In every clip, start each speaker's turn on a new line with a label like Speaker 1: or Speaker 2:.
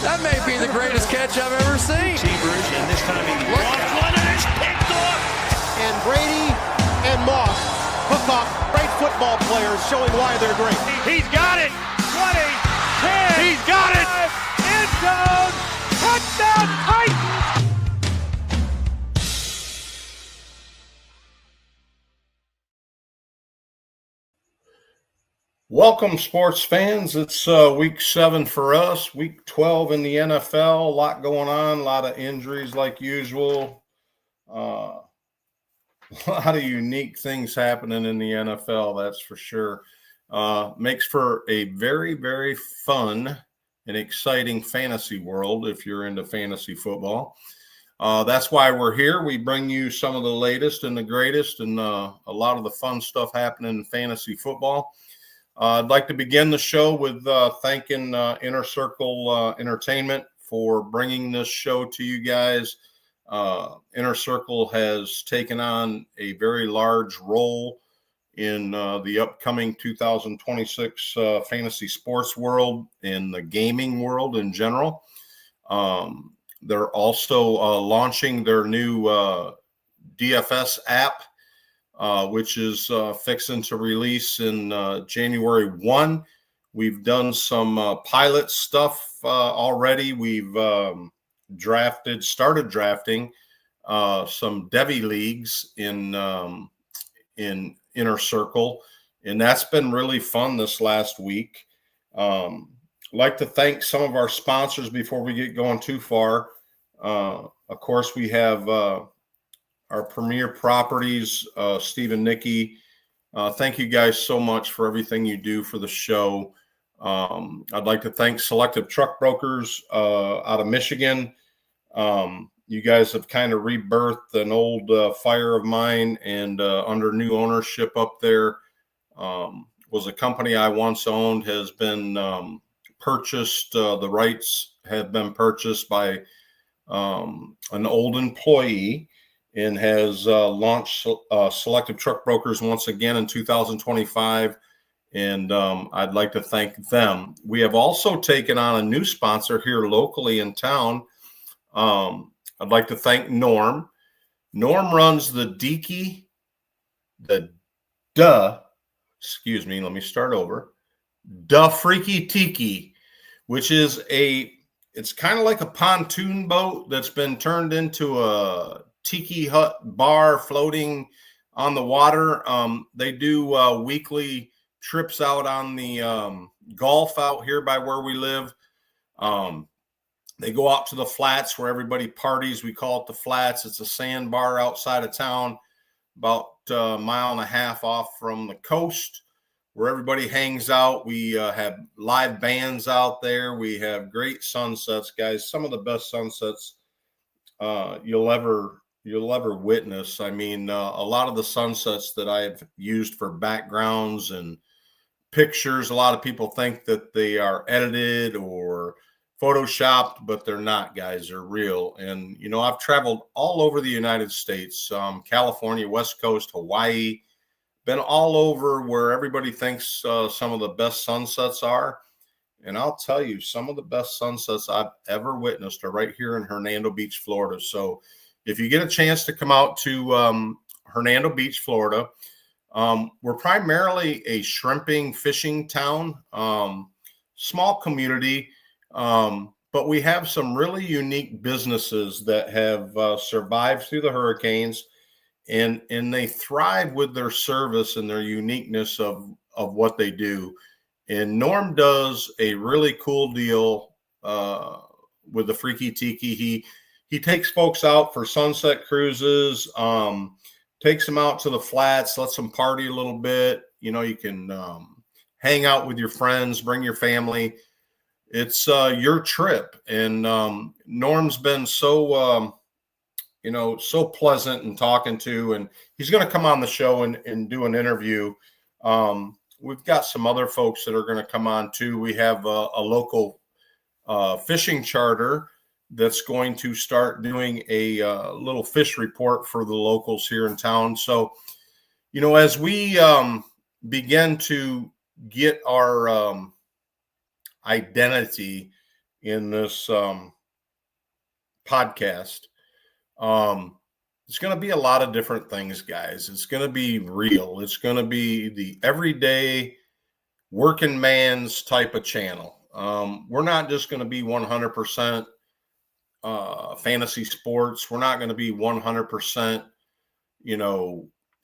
Speaker 1: That may be the greatest catch I've ever seen.
Speaker 2: Receivers, and this time he lost one and it's picked off.
Speaker 3: And Brady and Moss hook off great football players, showing why they're great.
Speaker 2: He's got it. 20, 10. He's got it. End zone. Touchdown Titans.
Speaker 4: Welcome, sports fans. It's week 7 for us, week 12 in the NFL. A lot going on, a lot of injuries like usual. A lot of unique things happening in the NFL, that's for sure. Makes for a very, very fun and exciting fantasy world if you're into fantasy football. That's why we're here. We bring you some of the latest and the greatest and a lot of the fun stuff happening in fantasy football. I'd like to begin the show with thanking Inner Circle Entertainment for bringing this show to you guys. Inner Circle has taken on a very large role in the upcoming 2026 fantasy sports world and the gaming world in general. They're also launching their new DFS app, which is fixing to release in January 1. We've done some pilot stuff already. We've started drafting some Devy leagues in Inner Circle, and that's been really fun this last week. I'd like to thank some of our sponsors before we get going too far. Of course, we have our premier properties, Steve and Nikki. Thank you guys so much for everything you do for the show. I'd like to thank Selective Truck Brokers out of Michigan. You guys have kind of rebirthed an old fire of mine, and under new ownership up there was a company I once owned, has been purchased. The rights have been purchased by an old employee, and has launched Selective Truck Brokers once again in 2025, and I'd like to thank them. We have also taken on a new sponsor here locally in town. I'd like to thank Norm. Norm runs the Freaky Tiki, which is it's kind of like a pontoon boat that's been turned into a tiki hut bar floating on the water. They do weekly trips out on the Gulf out here by where we live. They go out to the flats where everybody parties. We call it the flats. It's a sand bar outside of town, about a mile and a half off from the coast, where everybody hangs out. We have live bands out there. We have great sunsets, guys. Some of the best sunsets you'll ever witness. I mean, a lot of the sunsets that I've used for backgrounds and pictures, a lot of people think that they are edited or photoshopped, but they're not, guys. They're real. And, you know, I've traveled all over the United States, California, West Coast, Hawaii, been all over where everybody thinks some of the best sunsets are. And I'll tell you, some of the best sunsets I've ever witnessed are right here in Hernando Beach, Florida. So if you get a chance to come out to Hernando Beach, Florida, we're primarily a shrimping, fishing town, small community, but we have some really unique businesses that have survived through the hurricanes, and they thrive with their service and their uniqueness of what they do. And Norm does a really cool deal with the Freaky Tiki. He takes folks out for sunset cruises, takes them out to the flats, lets them party a little bit. You know, you can hang out with your friends, bring your family. It's your trip. And Norm's been so pleasant and talking to, and he's going to come on the show and do an interview. We've got some other folks that are going to come on too. We have a local fishing charter that's going to start doing a little fish report for the locals here in town. So, you know, as we begin to get our identity in this podcast. It's going to be a lot of different things, guys. It's going to be real. It's going to be the everyday working man's type of channel. We're not just going to be 100% fantasy sports. We're not going to be 100%,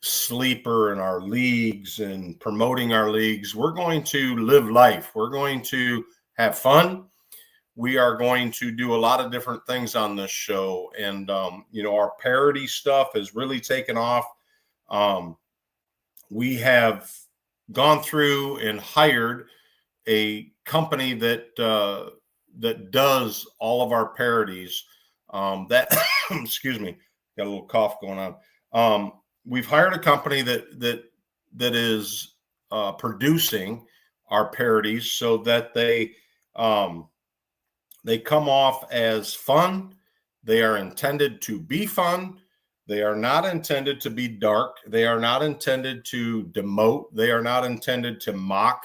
Speaker 4: sleeper in our leagues and promoting our leagues. We're going to live life. We're going to have fun. We are going to do a lot of different things on this show. And, our parody stuff has really taken off. We have gone through and hired a company that does all of our parodies. Excuse me, got a little cough going on. We've hired a company that is producing our parodies so that they come off as fun. They are intended to be fun. They are not intended to be dark. They are not intended to demote. They are not intended to mock.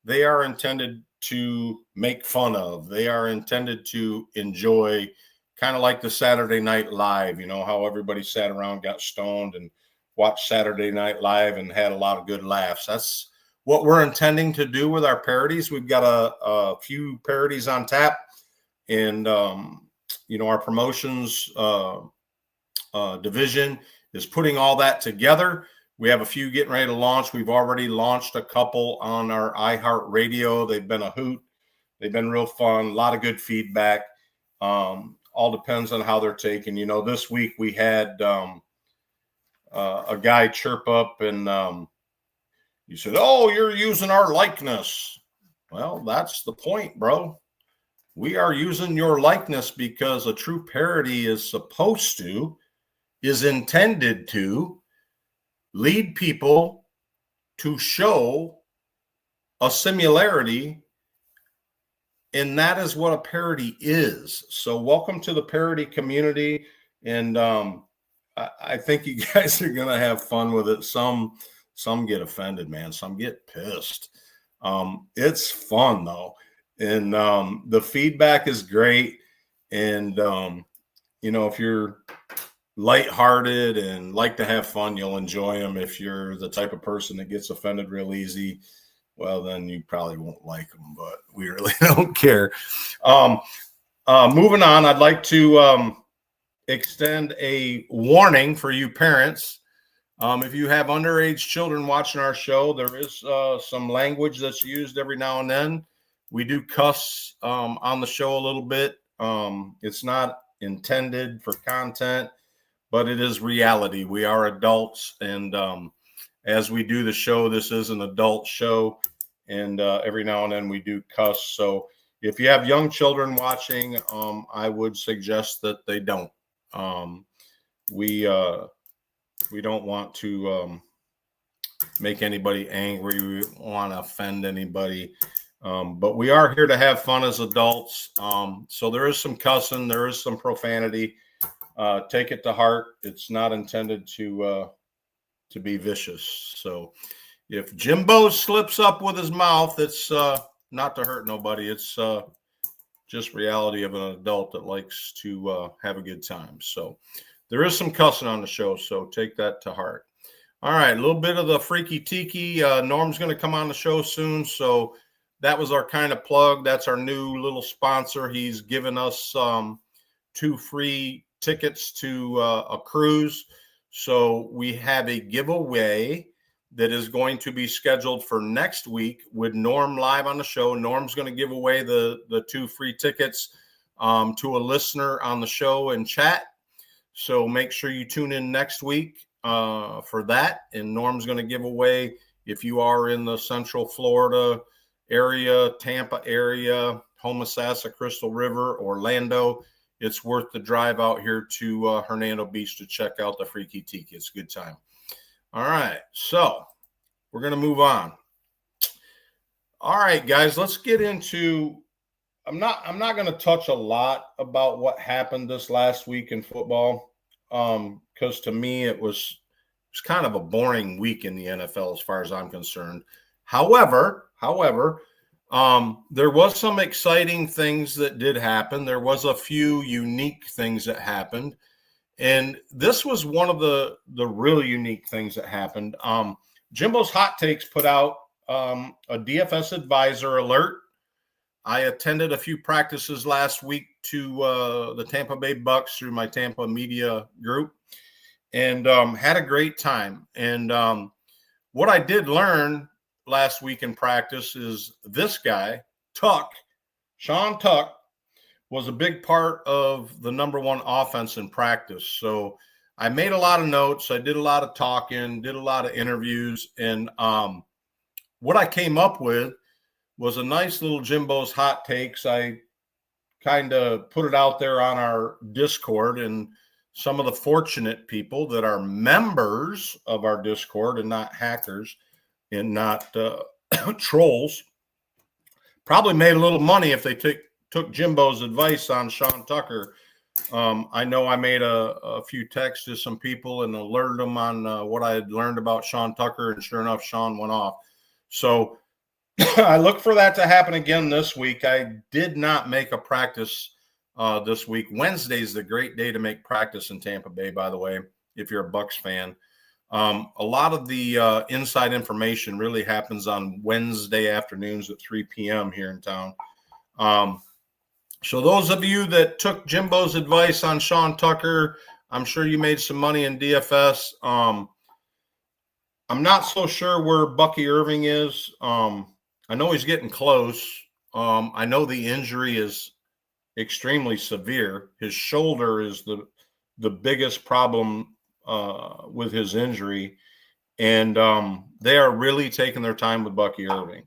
Speaker 4: They are intended to make fun of. They are intended to enjoy, kind of like the Saturday Night Live, how everybody sat around, got stoned, and watched Saturday Night Live and had a lot of good laughs. That's what we're intending to do with our parodies. We've got a few parodies on tap, and our promotions division is putting all that together. We have a few getting ready to launch. We've already launched a couple on our iHeartRadio. They've been a hoot. They've been real fun. A lot of good feedback. All depends on how they're taken. This week we had a guy chirp up and he said, "Oh, you're using our likeness." Well, that's the point, bro. We are using your likeness because a true parody is intended to lead people to show a similarity, and that is what a parody is. So welcome to the parody community, and I think you guys are going to have fun with it. Some get offended, man. Some get pissed. It's fun, though, and the feedback is great, and if you're lighthearted and like to have fun, you'll enjoy them. If you're the type of person that gets offended real easy, well, then you probably won't like them, but we really don't care. Moving on, I'd like to extend a warning for you parents. If you have underage children watching our show, there is some language that's used every now and then. We do cuss on the show a little bit. It's not intended for content, but it is reality. We are adults, and as we do the show, this is an adult show, and every now and then we do cuss. So if you have young children watching, I would suggest that they don't. We don't want to make anybody angry. We want to offend anybody. But we are here to have fun as adults. So there is some cussing, there is some profanity. Take it to heart. It's not intended to be vicious. So if Jimbo slips up with his mouth, it's not to hurt nobody. It's just reality of an adult that likes to have a good time. So there is some cussing on the show, so take that to heart. All right, a little bit of the freaky tiki. Norm's going to come on the show soon, so that was our kind of plug. That's our new little sponsor. He's given us 2 free tickets to a cruise. So we have a giveaway that is going to be scheduled for next week with Norm live on the show. Norm's going to give away the 2 free tickets to a listener on the show and chat. So make sure you tune in next week for that. And Norm's going to give away, if you are in the Central Florida area, Tampa area, Homosassa, Crystal River, Orlando, it's worth the drive out here to Hernando Beach to check out the Freaky Tiki. It's a good time. All right, so we're going to move on. All right, guys, let's get into – I'm not going to touch a lot about what happened this last week in football because to me it was kind of a boring week in the NFL as far as I'm concerned. However, There was some exciting things that did happen. There was a few unique things that happened. And this was one of the really unique things that happened. Jimbo's Hot Takes put out a DFS Advisor alert. I attended a few practices last week to the Tampa Bay Bucks through my Tampa media group and had a great time. And what I did learn last week in practice is this guy, Sean Tuck, was a big part of the number one offense in practice. So I made a lot of notes. I did a lot of talking, did a lot of interviews. And what I came up with was a nice little Jimbo's Hot Takes. I kind of put it out there on our Discord, and some of the fortunate people that are members of our Discord and not hackers and not trolls probably made a little money if they took Jimbo's advice on Sean Tucker. I know I made a few texts to some people and alerted them on what I had learned about Sean Tucker, and sure enough, Sean went off. So I look for that to happen again this week. I did not make a practice this week. Wednesday is the great day to make practice in Tampa Bay, by the way, if you're a Bucks fan. A lot of the inside information really happens on Wednesday afternoons at 3 p.m. here in town. So those of you that took Jimbo's advice on Sean Tucker, I'm sure you made some money in DFS. I'm not so sure where Bucky Irving is. I know he's getting close. I know the injury is extremely severe. His shoulder is the biggest problem with his injury, and they are really taking their time with Bucky Irving.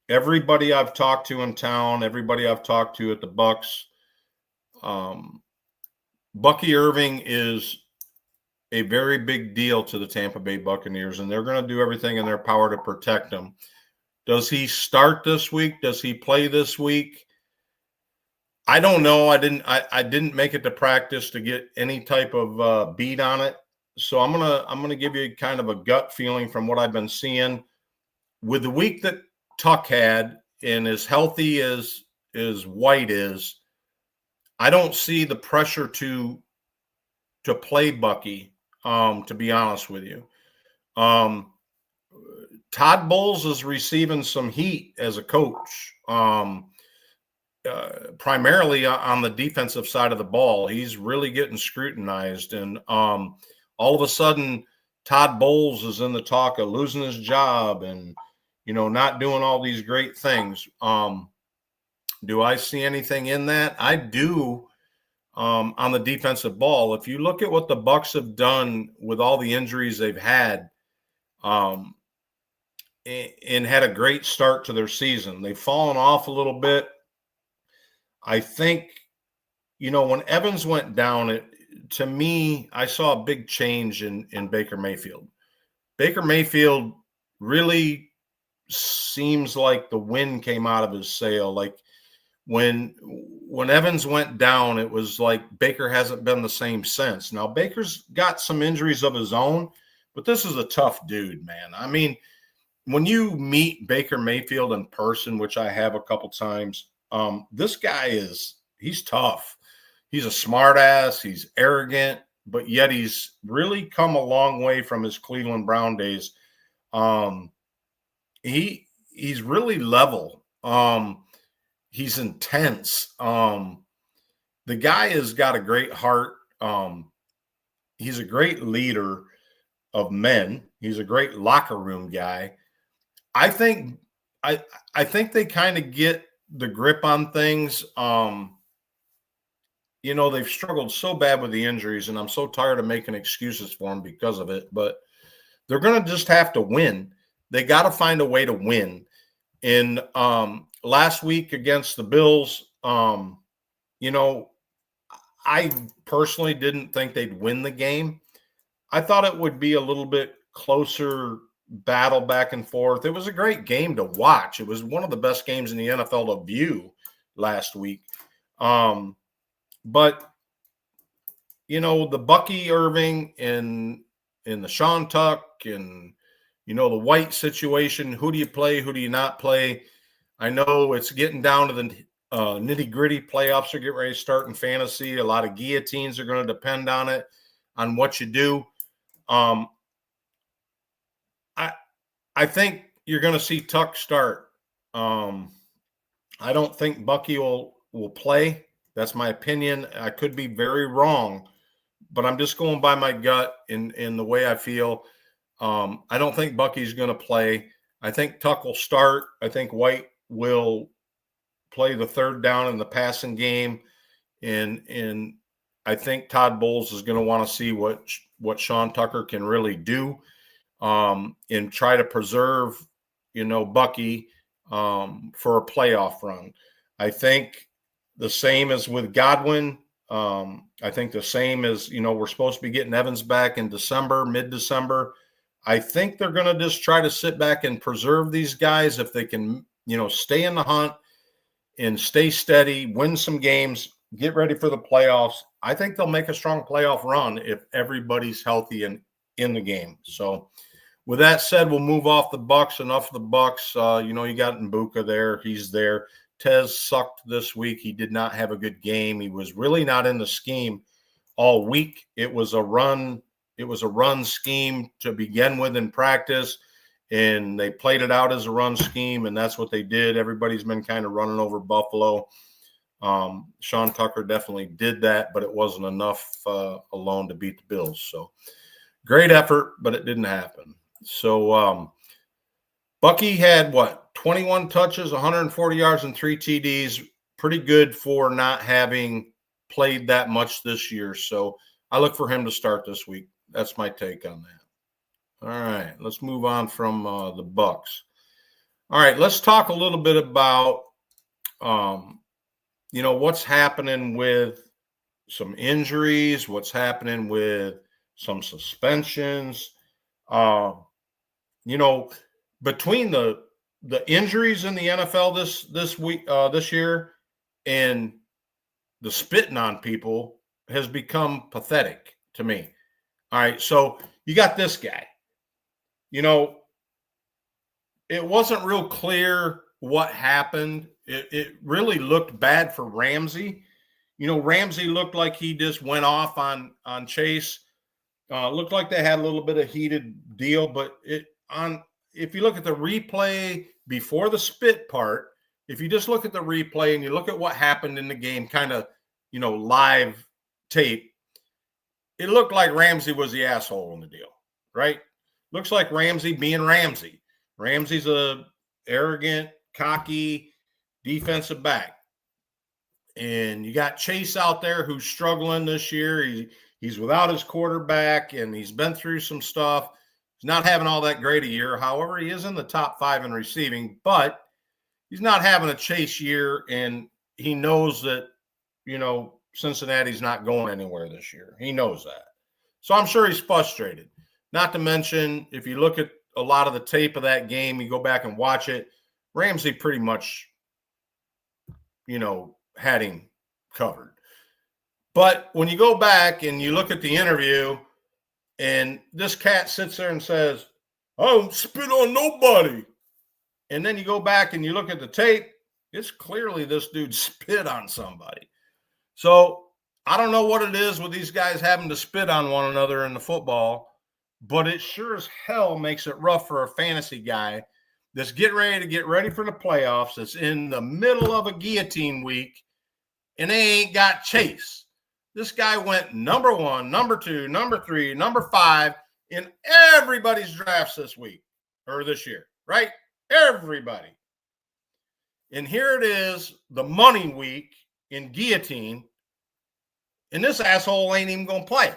Speaker 4: Everybody I've talked to in town, everybody I've talked to at the Bucks, Bucky Irving is a very big deal to the Tampa Bay Buccaneers, and they're going to do everything in their power to protect him. Does he start this week? Does he play this week? I don't know. I didn't make it to practice to get any type of beat on it. So I'm gonna give you kind of a gut feeling from what I've been seeing. With the week that Tuck had, and as healthy as White is, I don't see the pressure to play Bucky, to be honest with you. Todd Bowles is receiving some heat as a coach, primarily on the defensive side of the ball. He's really getting scrutinized, and all of a sudden Todd Bowles is in the talk of losing his job and not doing all these great things. Do I see anything in that? I do. On the defensive ball, if you look at what the Bucks have done with all the injuries they've had, and had a great start to their season, they've fallen off a little bit. I think, when Evans went down, to me, I saw a big change in Baker Mayfield. Baker Mayfield really seems like the wind came out of his sail. Like when Evans went down, it was like Baker hasn't been the same since. Now, Baker's got some injuries of his own, but this is a tough dude, man. I mean, when you meet Baker Mayfield in person, which I have a couple times, this guy he's tough. He's a smart ass. He's arrogant, but yet he's really come a long way from his Cleveland Brown days. He's really level. He's intense. The guy has got a great heart. He's a great leader of men. He's a great locker room guy. I think they kind of get the grip on things. They've struggled so bad with the injuries, and I'm so tired of making excuses for them because of it. But they're going to just have to win. They got to find a way to win. In last week against the Bills, I personally didn't think they'd win the game. I thought it would be a little bit closer battle back and forth. It was a great game to watch. It was one of the best games in the NFL to view last week. But the Bucky Irving and the Sean Tuck and the White situation. Who do you play? Who do you not play? I know it's getting down to the nitty-gritty. Playoffs are getting ready to start in fantasy. A lot of guillotines are going to depend on it, on what you do. I think you're going to see Tuck start. I don't think Bucky will play. That's my opinion. I could be very wrong, but I'm just going by my gut in the way I feel. I don't think Bucky's going to play. I think Tuck will start. I think White will play the third down in the passing game. And I think Todd Bowles is going to want to see what Sean Tucker can really do, and try to preserve, Bucky for a playoff run. I think the same as with Godwin. I think the same as, we're supposed to be getting Evans back in December, mid-December. I think they're going to just try to sit back and preserve these guys if they can, stay in the hunt and stay steady, win some games, get ready for the playoffs. I think they'll make a strong playoff run if everybody's healthy and in the game. So with that said, we'll move off the Bucs. Enough of the Bucs. You got Mbuka there. He's there. Tez sucked this week. He did not have a good game. He was really not in the scheme all week. It was a run scheme to begin with in practice, and they played it out as a run scheme, and that's what they did. Everybody's been kind of running over Buffalo. Sean Tucker definitely did that, but it wasn't enough alone to beat the Bills. So great effort, but it didn't happen. So Bucky had 21 touches, 140 yards, and 3 TDs. Pretty good for not having played that much this year. So I look for him to start this week. That's my take on that. All right, let's move on from the Bucs. All right, let's talk a little bit about what's happening with some injuries, what's happening with some suspensions. Between the injuries in the NFL this year and the spitting on people has become pathetic to me. All right, so you got this guy. It wasn't real clear what happened. It really looked bad for Ramsey. Ramsey looked like he just went off on Chase. Looked like they had a little bit of heated deal, but if you look at the replay before the spit part, if you just look at the replay and you look at what happened in the game, kind of, live tape, it looked like Ramsey was the asshole in the deal, right? Looks like Ramsey being Ramsey. Ramsey's a arrogant, cocky defensive back. And you got Chase out there who's struggling this year. He's without his quarterback, and he's been through some stuff. He's not having all that great a year. However, he is in the top 5 in receiving, but he's not having a Chase year, and he knows that, Cincinnati's not going anywhere this year. He knows that. So I'm sure he's frustrated. Not to mention, if you look at a lot of the tape of that game, you go back and watch it, Ramsey pretty much, had him covered. But when you go back and you look at the interview, and this cat sits there and says, I don't spit on nobody. And then you go back and you look at the tape, it's clearly this dude spit on somebody. So I don't know what it is with these guys having to spit on one another in the football, but it sure as hell makes it rough for a fantasy guy that's getting ready for the playoffs, that's in the middle of a guillotine week, and they ain't got Chase. This guy went number 1, number 2, number 3, number 5 in everybody's drafts this week or this year, right? Everybody. And here it is, the money week in guillotine, and this asshole ain't even going to play.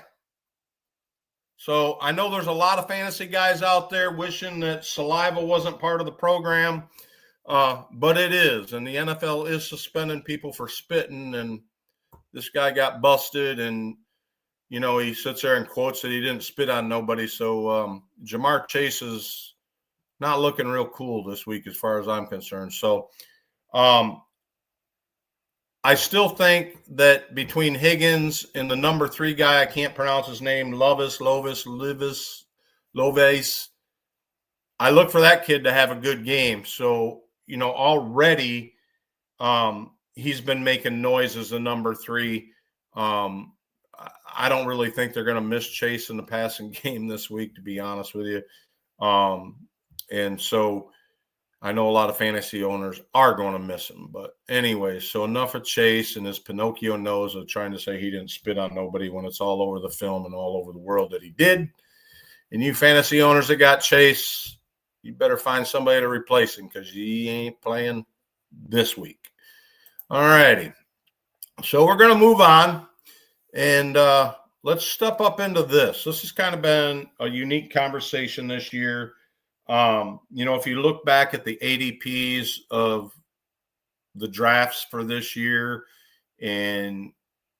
Speaker 4: So I know there's a lot of fantasy guys out there wishing that saliva wasn't part of the program, but it is. And the NFL is suspending people for spitting, and this guy got busted, and, he sits there and quotes that he didn't spit on nobody. So Jamar Chase is not looking real cool this week as far as I'm concerned. So I still think that between Higgins and the number 3 guy, I can't pronounce his name, Lovis, I look for that kid to have a good game. So, already he's been making noise as a number 3. I don't really think they're going to miss Chase in the passing game this week, to be honest with you. And so I know a lot of fantasy owners are going to miss him. But anyway, so enough of Chase and his Pinocchio nose of trying to say he didn't spit on nobody when it's all over the film and all over the world that he did. And you fantasy owners that got Chase, you better find somebody to replace him because he ain't playing this week. All righty. So we're going to move on. And let's step up into this. This has kind of been a unique conversation this year. If you look back at the ADPs of the drafts for this year and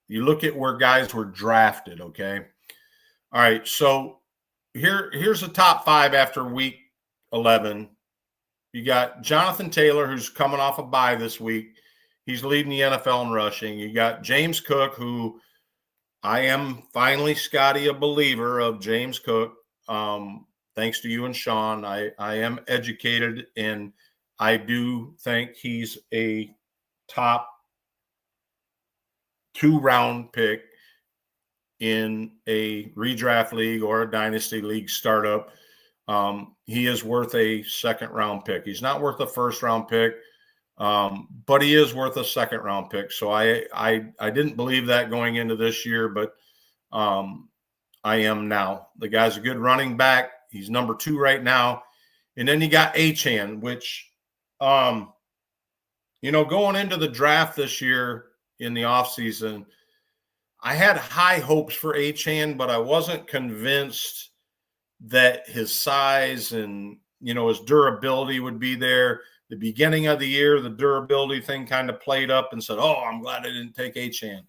Speaker 4: you look at where guys were drafted, okay? All right, so here's the top 5 after week 11. You got Jonathan Taylor, who's coming off a bye this week. He's leading the NFL in rushing. You got James Cook, who I am finally, Scotty, a believer of James Cook. Thanks to you and Sean. I am educated, and I do think he's a top 2-round pick in a redraft league or a dynasty league startup. He is worth a 2nd-round pick. He's not worth a 1st-round pick, but he is worth a 2nd-round pick. So I didn't believe that going into this year, but I am now. The guy's a good running back. He's number 2 right now. And then you got Achane, which, going into the draft this year in the offseason, I had high hopes for Achane, but I wasn't convinced that his size and, his durability would be there. The beginning of the year, the durability thing kind of played up and said, oh, I'm glad I didn't take Achane.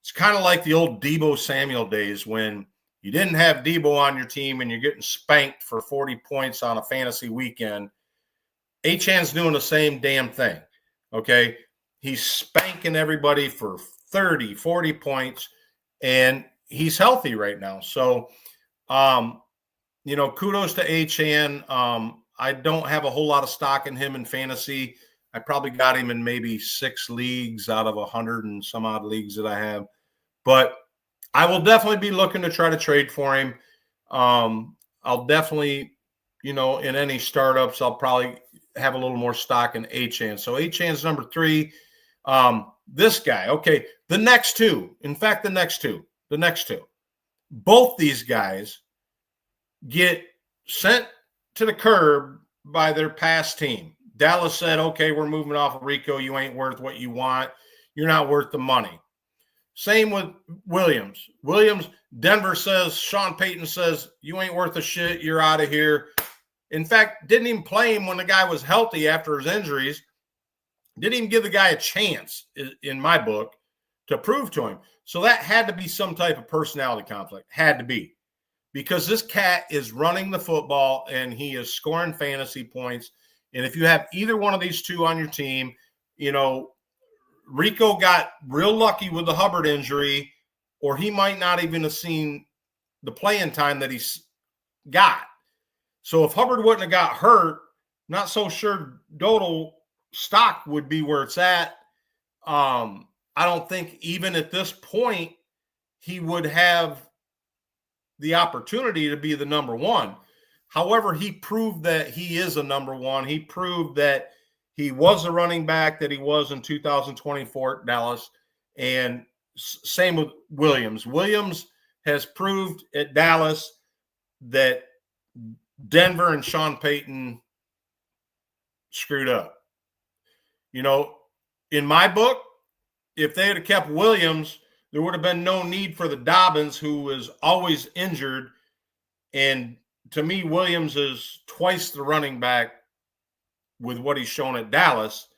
Speaker 4: It's kind of like the old Deebo Samuel days when you didn't have Deebo on your team and you're getting spanked for 40 points on a fantasy weekend. Achane's doing the same damn thing, okay? He's spanking everybody for 30, 40 points, and he's healthy right now. So, kudos to Achane. I don't have a whole lot of stock in him in fantasy. I probably got him in maybe 6 leagues out of 100 and some odd leagues that I have. But I will definitely be looking to try to trade for him. I'll definitely, in any startups, I'll probably have a little more stock in Achane. So Achane's number 3. This guy, okay, the next two. Both these guys get sent to the curb by their past team. Dallas said, okay, we're moving off of Rico. You ain't worth what you want. You're not worth the money. Same with Williams. Denver says, Sean Payton says, you ain't worth a shit. You're out of here. In fact, didn't even play him when the guy was healthy after his injuries. Didn't even give the guy a chance, in my book, to prove to him. So that had to be some type of personality conflict. Had to be. Because this cat is running the football and he is scoring fantasy points. And if you have either one of these two on your team, Rico got real lucky with the Hubbard injury, or he might not even have seen the playing time that he's got. So if Hubbard wouldn't have got hurt, not so sure Dodal stock would be where it's at. I don't think even at this point he would have the opportunity to be the number 1. However, he proved that he is a number 1. He proved that he was a running back that he was in 2024 at Dallas. And same with Williams. Williams has proved at Dallas that Denver and Sean Payton screwed up. In my book, if they had kept Williams, there would have been no need for the Dobbins, who is always injured. And to me, Williams is twice the running back with what he's shown at Dallas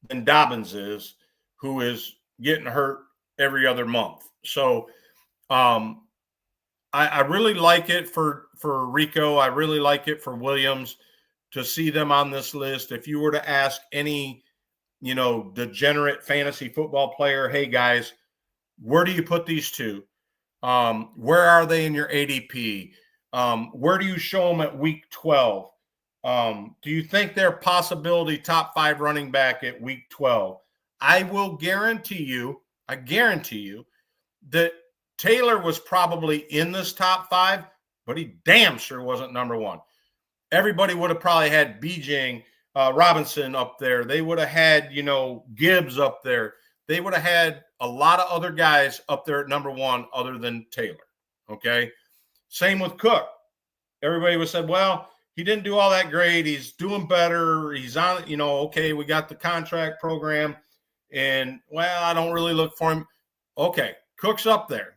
Speaker 4: than Dobbins is, who is getting hurt every other month. So I really like it for Rico. I really like it for Williams to see them on this list. If you were to ask any, degenerate fantasy football player, hey, guys, where do you put these two? Where are they in your ADP? Where do you show them at week 12? Do you think they're possibility top 5 running back at week 12? I guarantee you that Taylor was probably in this top 5, but he damn sure wasn't number 1. Everybody would have probably had BJ Robinson up there. They would have had, Gibbs up there. They would have had a lot of other guys up there at number 1 other than Taylor. Okay. Same with Cook. Everybody would have said, well, he didn't do all that great. He's doing better. He's on, okay, we got the contract program. And, well, I don't really look for him. Okay, Cook's up there.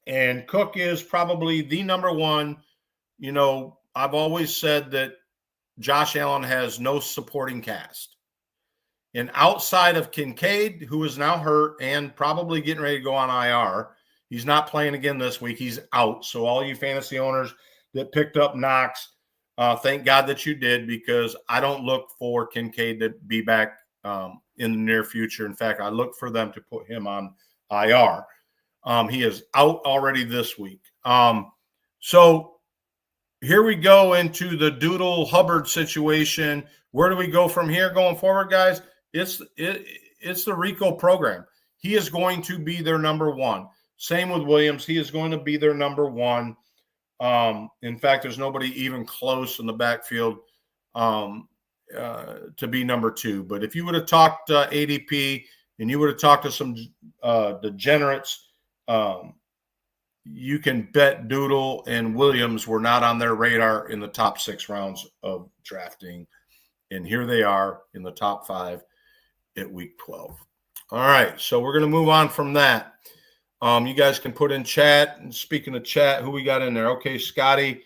Speaker 4: And Cook is probably the number 1. I've always said that Josh Allen has no supporting cast. And outside of Kincaid, who is now hurt and probably getting ready to go on IR, he's not playing again this week. He's out. So all you fantasy owners that picked up Knox, thank God that you did, because I don't look for Kincaid to be back in the near future. In fact, I look for them to put him on IR. He is out already this week. So here we go into the Doodle Hubbard situation. Where do we go from here going forward, guys? It's the Rico program. He is going to be their number 1. Same with Williams. He is going to be their number 1. In fact, there's nobody even close in the backfield to be number 2. But if you would have talked ADP and you would have talked to some degenerates, you can bet Doodle and Williams were not on their radar in the top 6 rounds of drafting. And here they are in the top 5 at week 12. All right, so we're going to move on from that. You guys can put in chat. And speaking of chat, who we got in there? Okay, Scotty.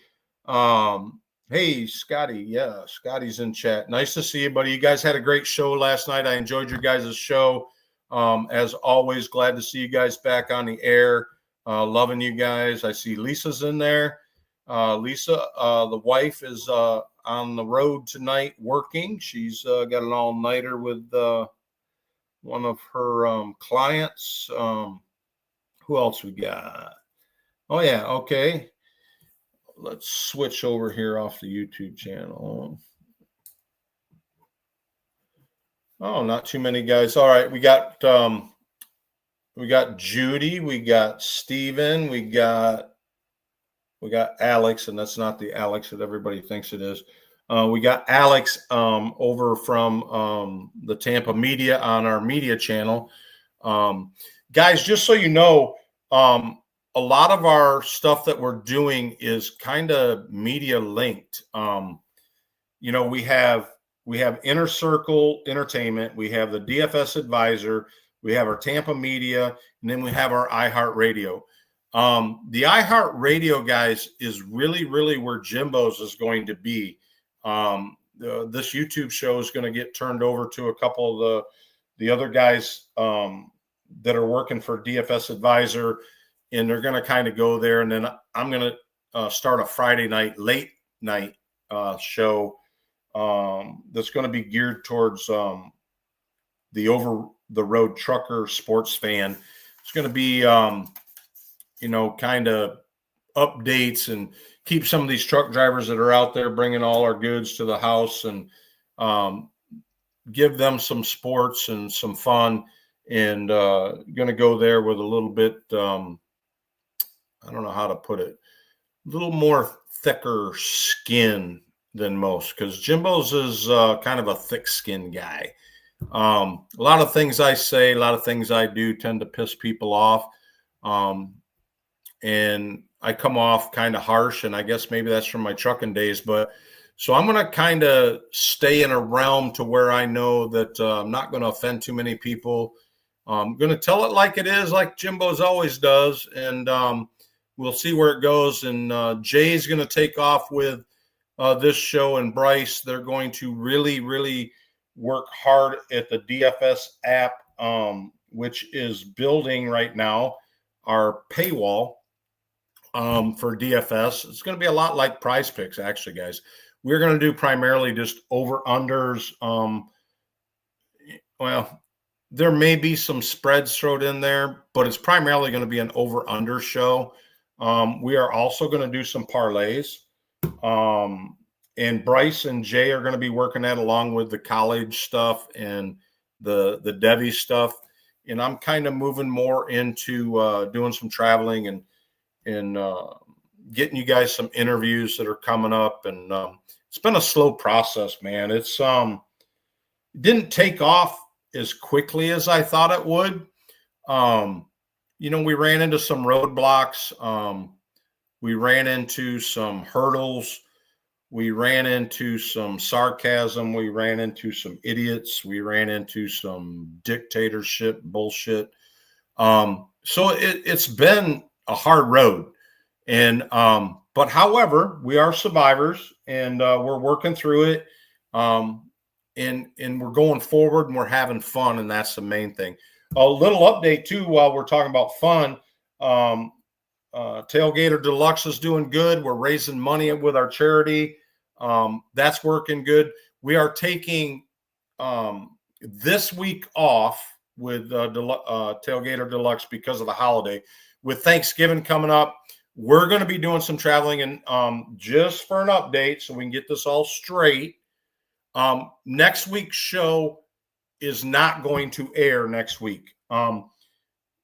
Speaker 4: Hey, Scotty. Yeah, Scotty's in chat. Nice to see you, buddy. You guys had a great show last night. I enjoyed your guys' show. As always, glad to see you guys back on the air. Loving you guys. I see Lisa's in there. Lisa, the wife, is on the road tonight working. She's got an all-nighter with one of her clients. Who else we got? Oh, yeah. Okay. Let's switch over here off the YouTube channel. Oh, not too many guys. All right. We got Judy. We got Steven. We got Alex, and that's not the Alex that everybody thinks it is. We got Alex over from the Tampa Media on our media channel. Guys, just so you know, a lot of our stuff that we're doing is kind of media linked. We have Inner Circle Entertainment, we have the DFS Advisor, we have our Tampa Media, and then we have our iHeartRadio. The iHeartRadio, guys, is really, really where Jimbo's is going to be. This YouTube show is going to get turned over to a couple of the other guys that are working for DFS Advisor, and they're going to kind of go there. And then I'm going to start a Friday night, late night show that's going to be geared towards the over-the-road trucker sports fan. It's going to be, kind of updates and keep some of these truck drivers that are out there bringing all our goods to the house and give them some sports and some fun. And going to go there with a little bit, I don't know how to put it, a little more thicker skin than most, because Jimbo's is kind of a thick skin guy. A lot of things I say, a lot of things I do tend to piss people off. And I come off kind of harsh, and I guess maybe that's from my trucking days. But so I'm going to kind of stay in a realm to where I know that I'm not going to offend too many people. I'm going to tell it like it is, like Jimbo's always does. And we'll see where it goes. And Jay's going to take off with this show, and Bryce, they're going to really, really work hard at the DFS app, which is building right now our paywall for DFS. It's going to be a lot like Prize Picks, actually, guys. We're going to do primarily just over-unders. Well, there may be some spreads thrown in there, but it's primarily going to be an over-under show. We are also going to do some parlays. And Bryce and Jay are going to be working that along with the college stuff and the Devi stuff. And I'm kind of moving more into doing some traveling and getting you guys some interviews that are coming up. And it's been a slow process, man. It's didn't take off as quickly as I thought it would. We ran into some roadblocks. We ran into some hurdles. We ran into some sarcasm. We ran into some idiots. We ran into some dictatorship bullshit. So it's been a hard road. And but however, we are survivors, and we're working through it. And we're going forward, and we're having fun, and that's the main thing. A little update too while we're talking about fun. Tailgater Deluxe is doing good. We're raising money with our charity. That's working good. We are taking this week off with Tailgater Deluxe because of the holiday. With Thanksgiving coming up, we're going to be doing some traveling. And just for an update, so we can get this all straight, next week's show is not going to air next week.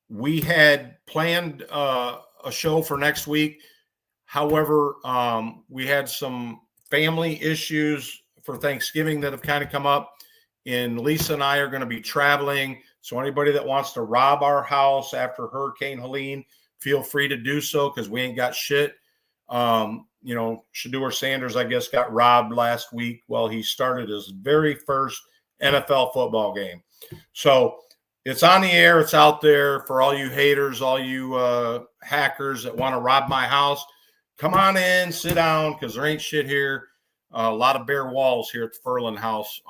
Speaker 4: We had planned a show for next week. However, we had some family issues for Thanksgiving that have kind of come up, and Lisa and I are going to be traveling. So anybody that wants to rob our house after Hurricane Helene, feel free to do so, because we ain't got shit. Shedeur Sanders, I guess, got robbed last week while he started his very first NFL football game. So it's on the air. It's out there for all you haters, all you hackers that want to rob my house. Come on in, sit down, because there ain't shit here. A lot of bare walls here at the Furlan house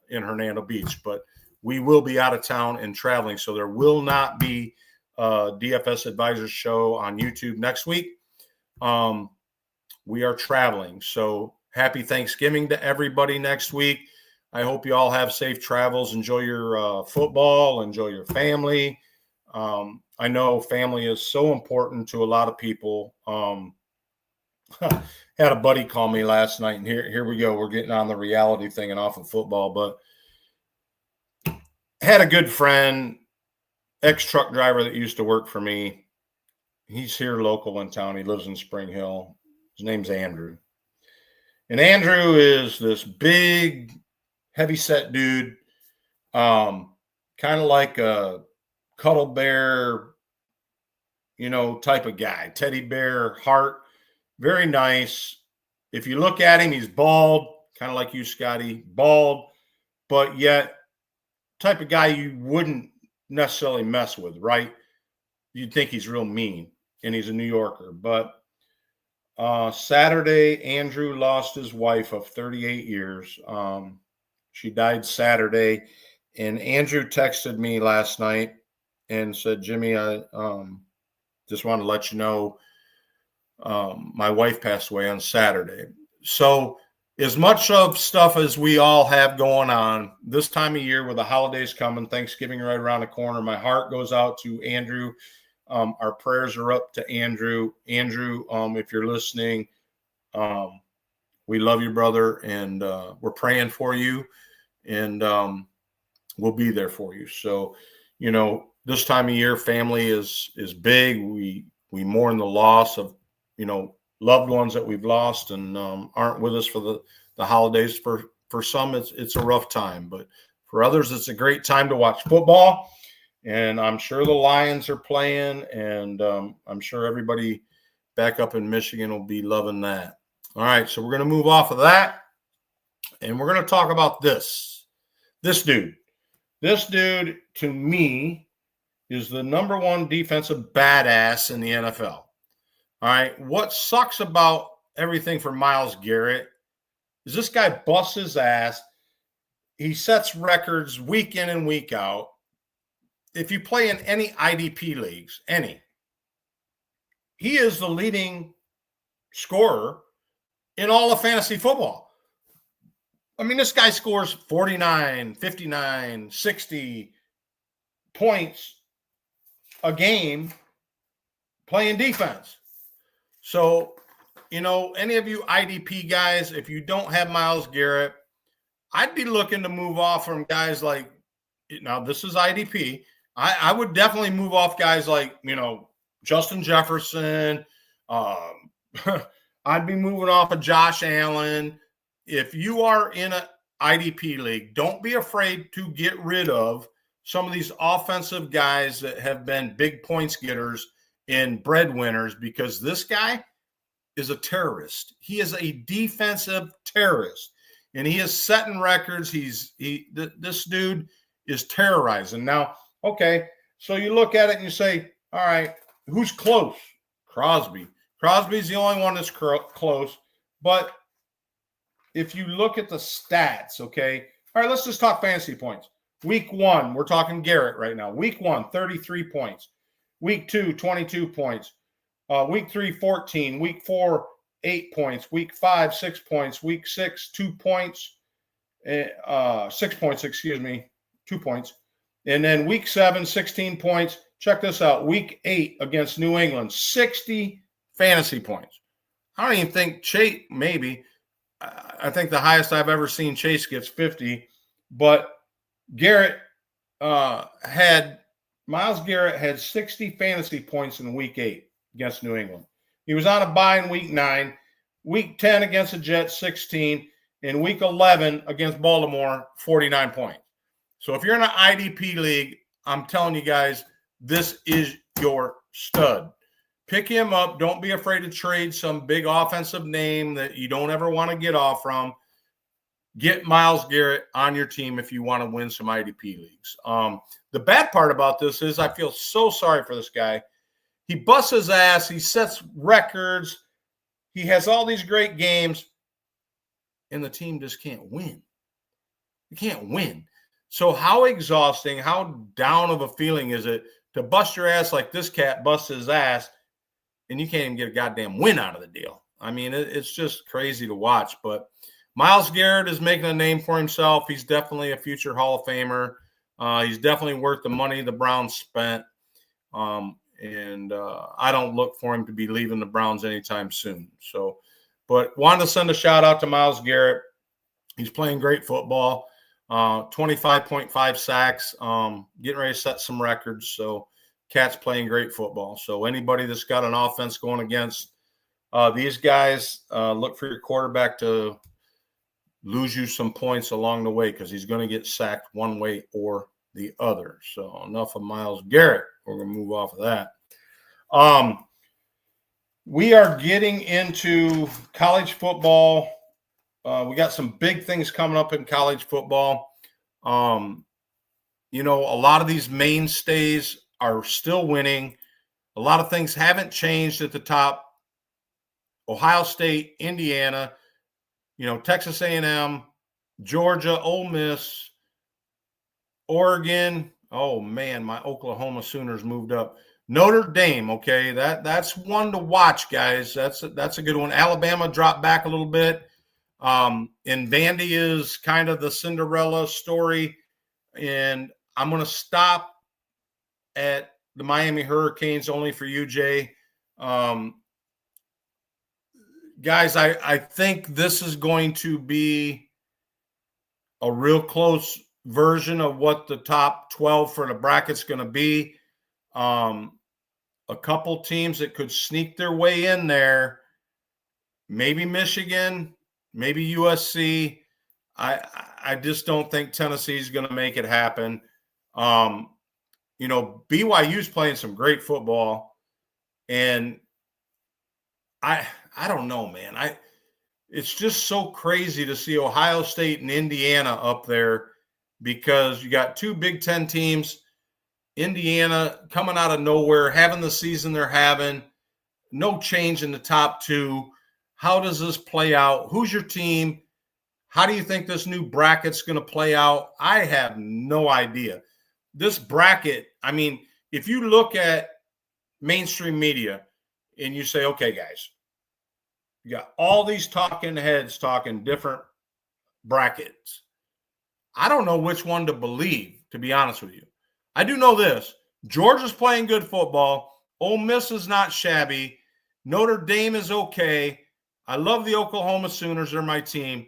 Speaker 4: in Hernando Beach. But we will be out of town and traveling, so there will not be a DFS Advisor show on YouTube next week. We are traveling. So happy Thanksgiving to everybody next week. I hope you all have safe travels. Enjoy your football. Enjoy your family. I know family is so important to a lot of people. Had a buddy call me last night, and here we go. We're getting on the reality thing and off of football, but had a good friend, ex-truck driver that used to work for me. He's here local in town. He lives in Spring Hill. His name's Andrew. And Andrew is this big, heavy-set dude, kind of like a cuddle bear, type of guy. Teddy bear, heart, very nice. If you look at him, he's bald, kind of like you, Scotty, bald, but yet type of guy you wouldn't necessarily mess with, right? You'd think he's real mean, and he's a New Yorker. But Saturday, Andrew lost his wife of 38 years. She died Saturday, and Andrew texted me last night and said, Jimmy, I just want to let you know my wife passed away on Saturday. So as much of stuff as we all have going on this time of year with the holidays coming, Thanksgiving right around the corner, my heart goes out to Andrew. Our prayers are up to Andrew. Andrew, if you're listening, we love you, brother, and we're praying for you, and we'll be there for you. So, this time of year, family is big. We mourn the loss of, loved ones that we've lost and aren't with us for the holidays. For some, it's a rough time, but for others, it's a great time to watch football. And I'm sure the Lions are playing, and I'm sure everybody back up in Michigan will be loving that. All right, so we're going to move off of that, and we're going to talk about this dude. This dude, to me, is the number one defensive badass in the NFL. All right, what sucks about everything for Myles Garrett is this guy busts his ass. He sets records week in and week out. If you play in any IDP leagues, he is the leading scorer in all of fantasy football. I mean, this guy scores 49, 59, 60 points a game playing defense. So any of you IDP guys, if you don't have Myles Garrett, I'd be looking to move off from guys like, now this is IDP. I would definitely move off guys like, Justin Jefferson. I'd be moving off of Josh Allen. If you are in an IDP league, don't be afraid to get rid of some of these offensive guys that have been big points getters and breadwinners, because this guy is a terrorist. He is a defensive terrorist, and he is setting records. This dude is terrorizing. Now, okay, so you look at it and you say, all right, who's close? Crosby. Crosby's the only one that's close. But if you look at the stats, okay, all right, let's just talk fantasy points. Week 1, we're talking Garrett right now. Week 1, 33 points. Week 2, 22 points. Week 3, 14. Week 4, 8 points. Week 5, 6 points. Week 6, 2 points. 6 points, 2 points. And then week 7, 16 points. Check this out. Week 8 against New England, 60 fantasy points. I don't even think Chase, maybe. I think the highest I've ever seen Chase gets 50. But Myles Garrett had 60 fantasy points in week 8 against New England. He was on a bye in week 9. Week 10 against the Jets, 16. In week 11 against Baltimore, 49 points. So if you're in an IDP league, I'm telling you guys, this is your stud. Pick him up. Don't be afraid to trade some big offensive name that you don't ever want to get off from. Get Myles Garrett on your team if you want to win some IDP leagues. The bad part about this is I feel so sorry for this guy. He busts his ass. He sets records. He has all these great games, and the team just can't win. You can't win. So how exhausting, how down of a feeling is it to bust your ass like this cat busts his ass, and you can't even get a goddamn win out of the deal? I mean, it's just crazy to watch. But Myles Garrett is making a name for himself. He's definitely a future Hall of Famer. He's definitely worth the money the Browns spent. And I don't look for him to be leaving the Browns anytime soon. So, but wanted to send a shout out to Myles Garrett. He's playing great football. 25.5 sacks, getting ready to set some records. So Cat's playing great football. So anybody that's got an offense going against these guys, look for your quarterback to lose you some points along the way, because he's going to get sacked one way or the other. So enough of Myles Garrett. We're going to move off of that. We are getting into college football. We got some big things coming up in college football. A lot of these mainstays are still winning. A lot of things haven't changed at the top. Ohio State, Indiana, Texas A&M, Georgia, Ole Miss, Oregon. Oh, man, my Oklahoma Sooners moved up. Notre Dame, okay, that's one to watch, guys. That's a good one. Alabama dropped back a little bit. And Vandy is kind of the Cinderella story. And I'm going to stop at the Miami Hurricanes only for you, Jay. Guys, I think this is going to be a real close version of what the top 12 for the bracket's going to be. A couple teams that could sneak their way in there, maybe Michigan, maybe USC. I just don't think Tennessee's going to make it happen. BYU's playing some great football, and I don't know, man. It's just so crazy to see Ohio State and Indiana up there, because you got two Big Ten teams. Indiana coming out of nowhere, having the season they're having, no change in the top two. How does this play out? Who's your team? How do you think this new bracket's going to play out? I have no idea. This bracket, I mean, if you look at mainstream media and you say, okay, guys, you got all these talking heads talking different brackets. I don't know which one to believe, to be honest with you. I do know this. Georgia's playing good football. Ole Miss is not shabby. Notre Dame is okay. I love the Oklahoma Sooners. They're my team.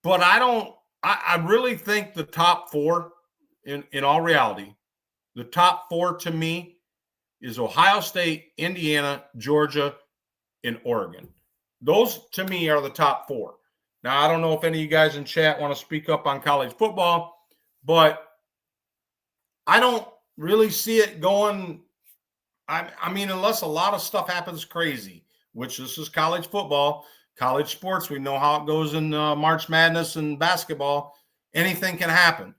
Speaker 4: But I really think the top four, in all reality, the top four to me is Ohio State, Indiana, Georgia, and Oregon. Those, to me, are the top four. Now, I don't know if any of you guys in chat want to speak up on college football, but I don't really see it going. I mean, unless a lot of stuff happens crazy, which this is college football, college sports. We know how it goes in March Madness and basketball. Anything can happen.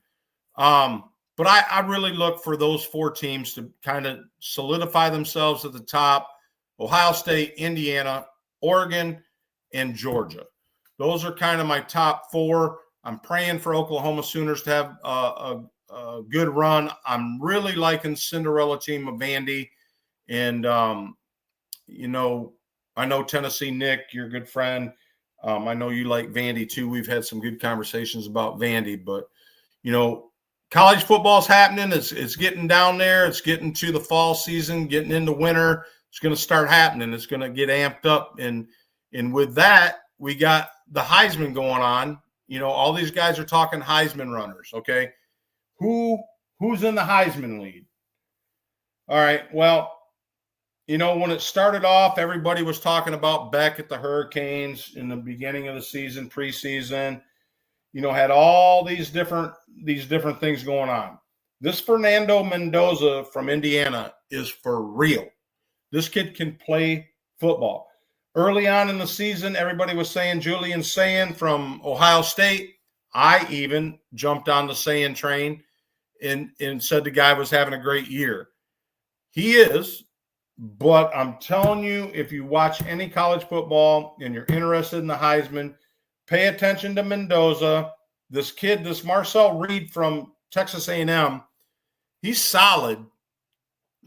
Speaker 4: But I really look for those four teams to kind of solidify themselves at the top: Ohio State, Indiana, Oregon, and Georgia. Those are kind of my top four. I'm praying for Oklahoma Sooners to have a good run. I'm really liking Cinderella team of Vandy. And, you know, I know Tennessee Nick, you're a good friend. I know you like Vandy too. We've had some good conversations about Vandy. But, you know, college football's happening. It's getting down there. It's getting to the fall season, getting into winter. It's going to start happening. It's going to get amped up. And with that, we got the Heisman going on. You know, all these guys are talking Heisman runners, okay? Who's in the Heisman lead? All right, well, you know, when it started off, everybody was talking about Beck at the Hurricanes in the beginning of the season, preseason. You know, had all these different things going on. This Fernando Mendoza from Indiana is for real. This kid can play football. Early on in the season, everybody was saying Julian Sayin from Ohio State. I even jumped on the Sayin train and said the guy was having a great year. He is, but I'm telling you, if you watch any college football and you're interested in the Heisman, pay attention to Mendoza. This kid, this Marcel Reed from Texas A&M, he's solid,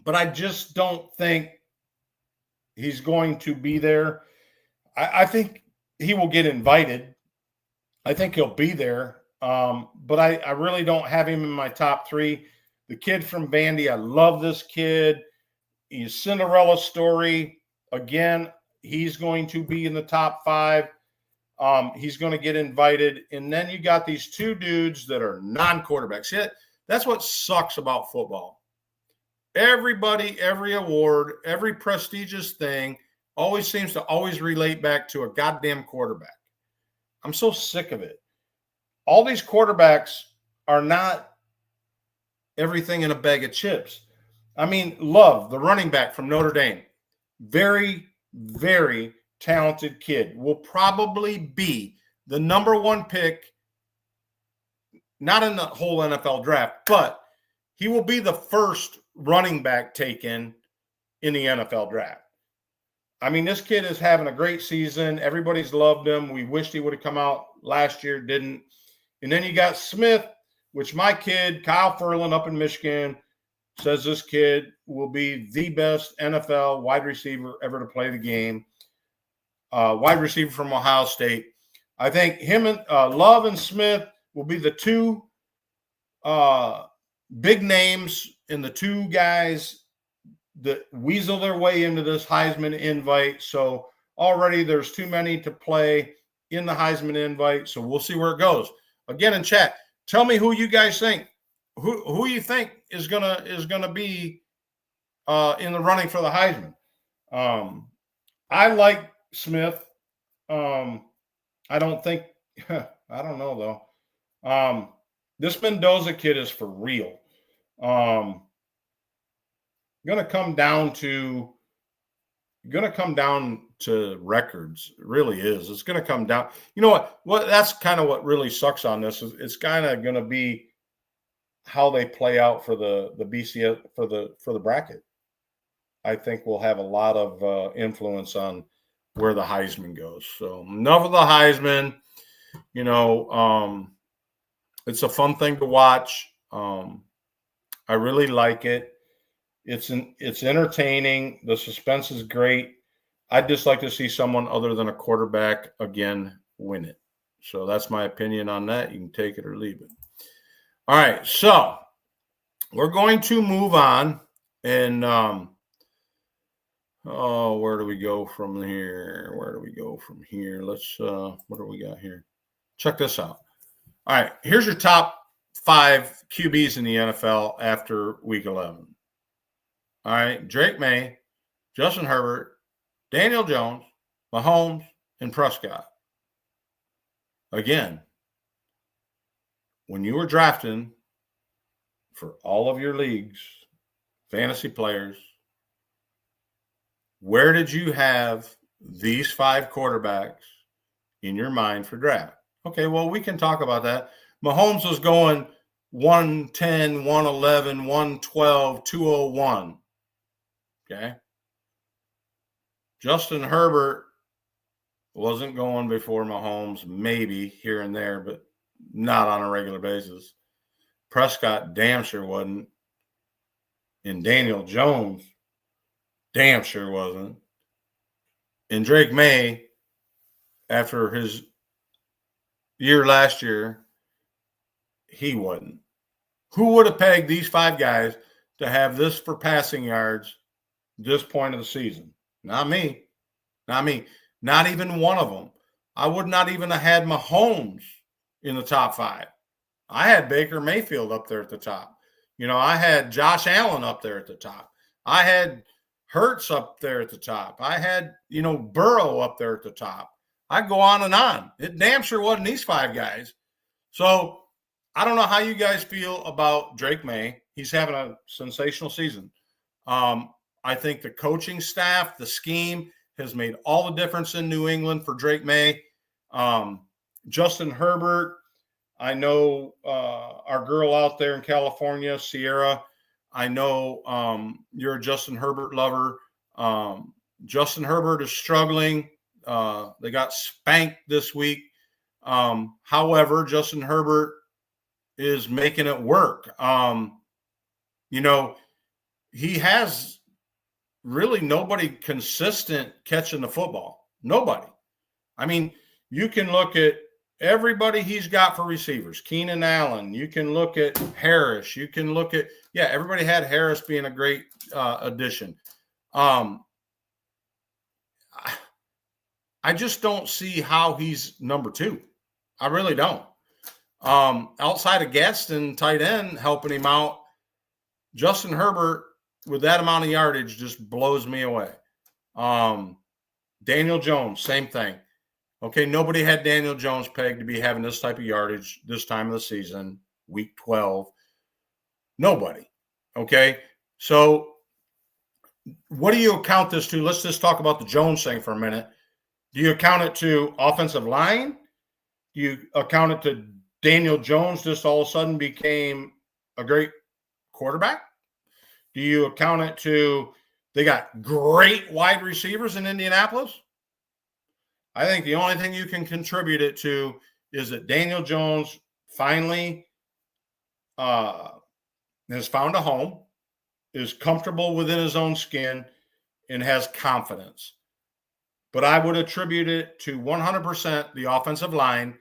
Speaker 4: but I just don't think he's going to be there. I think he will get invited. I think he'll be there, but I really don't have him in my top three. The kid from Vandy, I love this kid. He's Cinderella story. Again, he's going to be in the top five. He's going to get invited. And then you got these two dudes that are non-quarterbacks. Yeah, that's what sucks about football. Everybody, every award, every prestigious thing always seems to always relate back to a goddamn quarterback. I'm so sick of it. All these quarterbacks are not everything in a bag of chips. I mean, Love, the running back from Notre Dame, very, very talented kid, will probably be the number one pick, not in the whole NFL draft, but he will be the first running back taken in the NFL draft. I mean, this kid is having a great season. Everybody's loved him. We wished he would have come out last year, didn't. And then you got Smith, which my kid, Kyle Furlan up in Michigan, says this kid will be the best NFL wide receiver ever to play the game. Wide receiver from Ohio State. I think him and Love and Smith will be the two big names and the two guys that weasel their way into this Heisman invite. So already there's too many to play in the Heisman invite. So we'll see where it goes. Again, in chat, tell me who you guys think. Who you think is gonna be in the running for the Heisman? I like Smith. I don't think I don't know though. This Mendoza kid is for real. Gonna come down to records. It really is. It's gonna come down. You know what? That's kind of what really sucks on this. Is it's kind of gonna be how they play out for the BCS for the bracket. I think we'll have a lot of influence on where the Heisman goes. So enough of the Heisman. You know, it's a fun thing to watch. I really like it. It's entertaining. The suspense is great. I'd just like to see someone other than a quarterback again win it. So that's my opinion on that. You can take it or leave it. All right, so we're going to move on, and Oh, where do we go from here? Let's, what do we got here? Check this out. All right, here's your top 5 QBs in the NFL after week 11. All right, Drake May, Justin Herbert, Daniel Jones, Mahomes, and Prescott. Again, when you were drafting for all of your leagues, fantasy players, where did you have these 5 quarterbacks in your mind for draft? Okay, well, we can talk about that. Mahomes was going 110, 111, 112, 201. Okay. Justin Herbert wasn't going before Mahomes, maybe here and there, but not on a regular basis. Prescott damn sure wasn't. And Daniel Jones damn sure wasn't. And Drake May, after his year last year, he wasn't. Who would have pegged these 5 guys to have this for passing yards this point of the season? Not me. Not even one of them. I would not even have had Mahomes in the top 5. I had Baker Mayfield up there at the top. I had Josh Allen up there at the top. I had Hurts up there at the top. I had, Burrow up there at the top. I go on and on. It damn sure wasn't these 5 guys. So I don't know how you guys feel about Drake May. He's having a sensational season. I think the coaching staff, the scheme has made all the difference in New England for Drake May. Justin Herbert, I know our girl out there in California, Sierra, I know you're a Justin Herbert lover. Justin Herbert is struggling. They got spanked this week. However, Justin Herbert is making it work. He has really nobody consistent catching the football. Nobody. I mean, you can look at everybody he's got for receivers. Keenan Allen. You can look at Harris. You can look at, everybody had Harris being a great addition. I just don't see how he's number 2. I really don't. Outside of Gaston, tight end, helping him out, Justin Herbert, with that amount of yardage, just blows me away. Daniel Jones, same thing. Okay, nobody had Daniel Jones pegged to be having this type of yardage this time of the season, week 12. Nobody. Okay, so what do you account this to? Let's just talk about the Jones thing for a minute. Do you account it to offensive line? Do you account it to Daniel Jones just all of a sudden became a great quarterback? Do you account it to they got great wide receivers in Indianapolis? I think the only thing you can contribute it to is that Daniel Jones finally has found a home, is comfortable within his own skin, and has confidence. But I would attribute it to 100% the offensive line.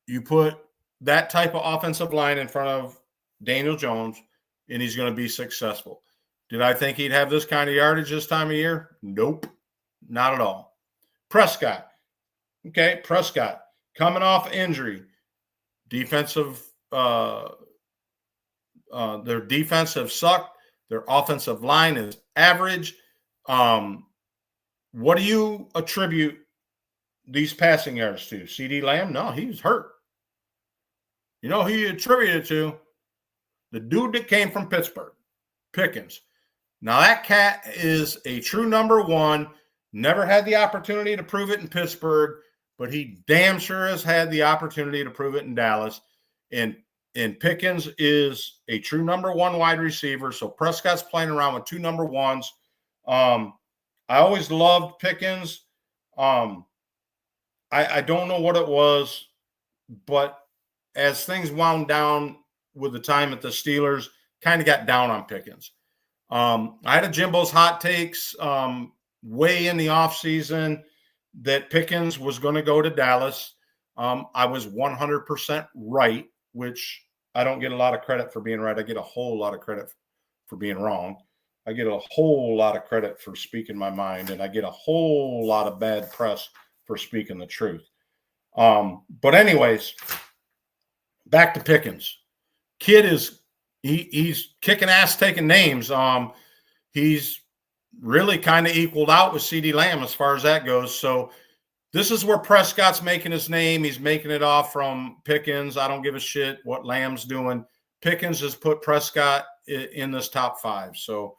Speaker 4: You put that type of offensive line in front of Daniel Jones, and he's going to be successful. Did I think he'd have this kind of yardage this time of year? Nope, not at all. Prescott. Okay, Prescott coming off injury. Defensive, their defensive sucked. Their offensive line is average. What do you attribute these passing yards to? CeeDee Lamb? No, he was hurt. You know who you attribute it to? The dude that came from Pittsburgh, Pickens. Now, that cat is a true number 1. Never had the opportunity to prove it in Pittsburgh, but he damn sure has had the opportunity to prove it in Dallas. And Pickens is a true number 1 wide receiver. So Prescott's playing around with 2 number 1s. I always loved Pickens. I don't know what it was, but as things wound down with the time at the Steelers, kind of got down on Pickens. I had a Jimbo's hot takes way in the offseason that Pickens was going to go to Dallas. I was 100% right, which I don't get a lot of credit for being right. I get a whole lot of credit for being wrong. I get a whole lot of credit for speaking my mind, and I get a whole lot of bad press for speaking the truth. But anyways, back to Pickens. Kid he's kicking ass, taking names. He's really kind of equaled out with CeeDee Lamb as far as that goes. So this is where Prescott's making his name. He's making it off from Pickens. I don't give a shit what Lamb's doing. Pickens has put Prescott in this top 5. So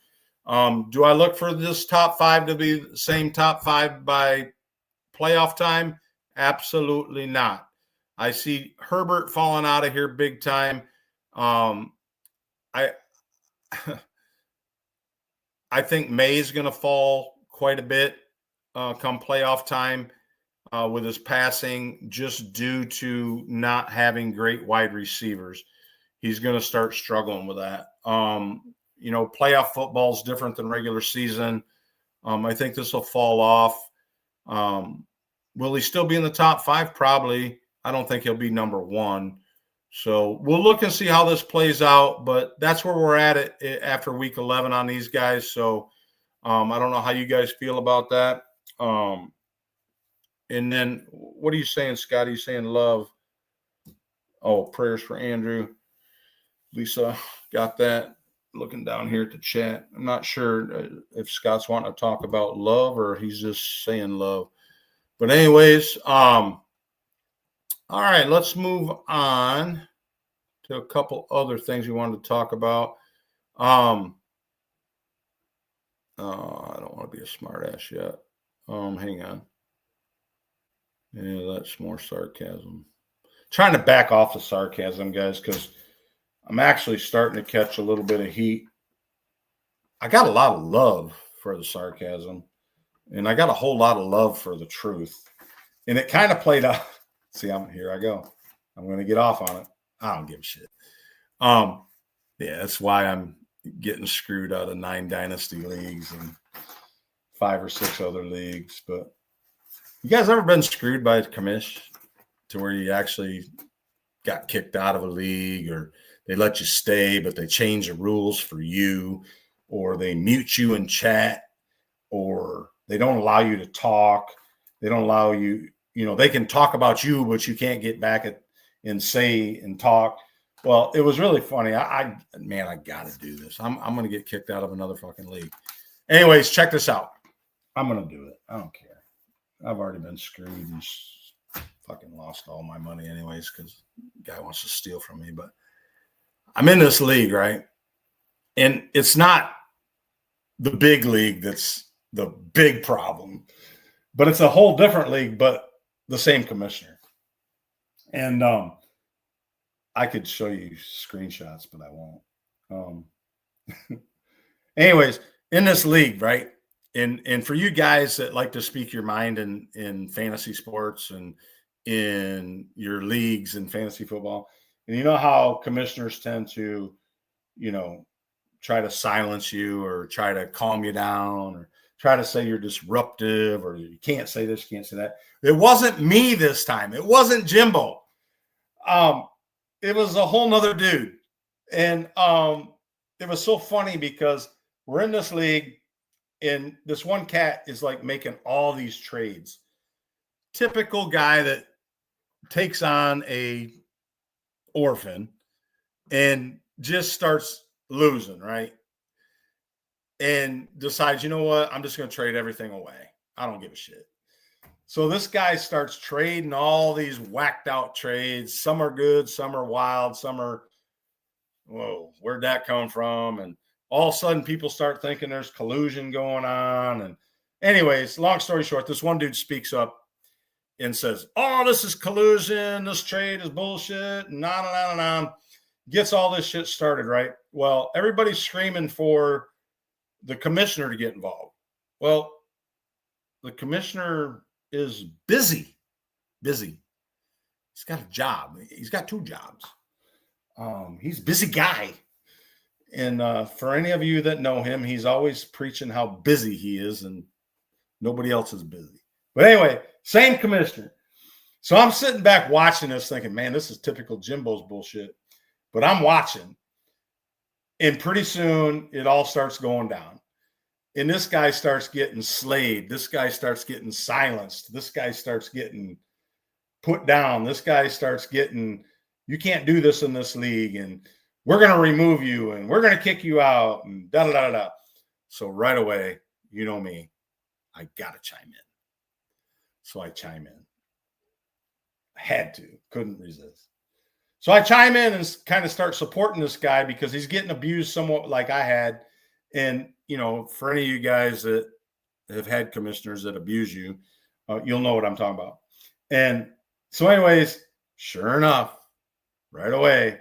Speaker 4: do I look for this top 5 to be the same top 5 by playoff time? Absolutely not. I see Herbert falling out of here big time. I think May's going to fall quite a bit come playoff time with his passing, just due to not having great wide receivers. He's going to start struggling with that. Playoff football is different than regular season. I think this will fall off. Will he still be in the top 5? Probably. I don't think he'll be number 1. So we'll look and see how this plays out, but that's where we're at it after week 11 on these guys. So I don't know how you guys feel about that. And then what are you saying, Scott? Are you saying love? Oh, prayers for Andrew. Lisa got that. Looking down here at the chat. I'm not sure if Scott's wanting to talk about love or he's just saying love. But anyways, all right, let's move on to a couple other things we wanted to talk about. I don't want to be a smart ass yet. Hang on. Yeah, that's more sarcasm. Trying to back off the sarcasm, guys, because I'm actually starting to catch a little bit of heat. I got a lot of love for the sarcasm, and I got a whole lot of love for the truth. And it kind of played out. See, here I go. I'm going to get off on it. I don't give a shit. Yeah, that's why I'm getting screwed out of 9 dynasty leagues and 5 or 6 other leagues. But you guys ever been screwed by a commish to where you actually got kicked out of a league, or they let you stay, but they change the rules for you, or they mute you in chat, or they don't allow you to talk. They don't allow you, they can talk about you, but you can't get back and say and talk. Well, it was really funny. I got to do this. I'm going to get kicked out of another fucking league. Anyways, check this out. I'm going to do it. I don't care. I've already been screwed and fucking lost all my money anyways because the guy wants to steal from me. But I'm in this league, right? And it's not the big league that's the big problem, but it's a whole different league, but the same commissioner. And I could show you screenshots, but I won't. Anyways, in this league, right? And for you guys that like to speak your mind in fantasy sports and in your leagues in fantasy football, and you know how commissioners tend to, try to silence you or try to calm you down or try to say you're disruptive or you can't say this, you can't say that. It wasn't me this time. It wasn't Jimbo. It was a whole nother dude. And it was so funny because we're in this league and this one cat is like making all these trades. Typical guy that takes on a orphan and just starts losing, right? And decides, you know what? I'm just going to trade everything away. I don't give a shit. So this guy starts trading all these whacked out trades. Some are good, some are wild, some are, whoa, where'd that come from? And all of a sudden people start thinking there's collusion going on. And anyways, long story short, this one dude speaks up and says, oh, this is collusion. This trade is bullshit. And on. Gets all this shit started, right? Well, everybody's screaming for the commissioner to get involved. Well, the commissioner is busy. He's got a job. He's got 2 jobs. He's a busy guy. And for any of you that know him, he's always preaching how busy he is and nobody else is busy. But anyway, same commissioner. So I'm sitting back watching this thinking, man, this is typical Jimbo's bullshit. But I'm watching. And pretty soon it all starts going down. And this guy starts getting slayed. This guy starts getting silenced. This guy starts getting put down. This guy starts getting, you can't do this in this league. And we're going to remove you. And we're going to kick you out. And da-da-da-da-da. So right away, you know me, I got to chime in. So I chime in. I had to. Couldn't resist. So I chime in and kind of start supporting this guy because he's getting abused somewhat like I had. And, you know, for any of you guys that have had commissioners that abuse you, you'll know what I'm talking about. And so anyways, sure enough, right away,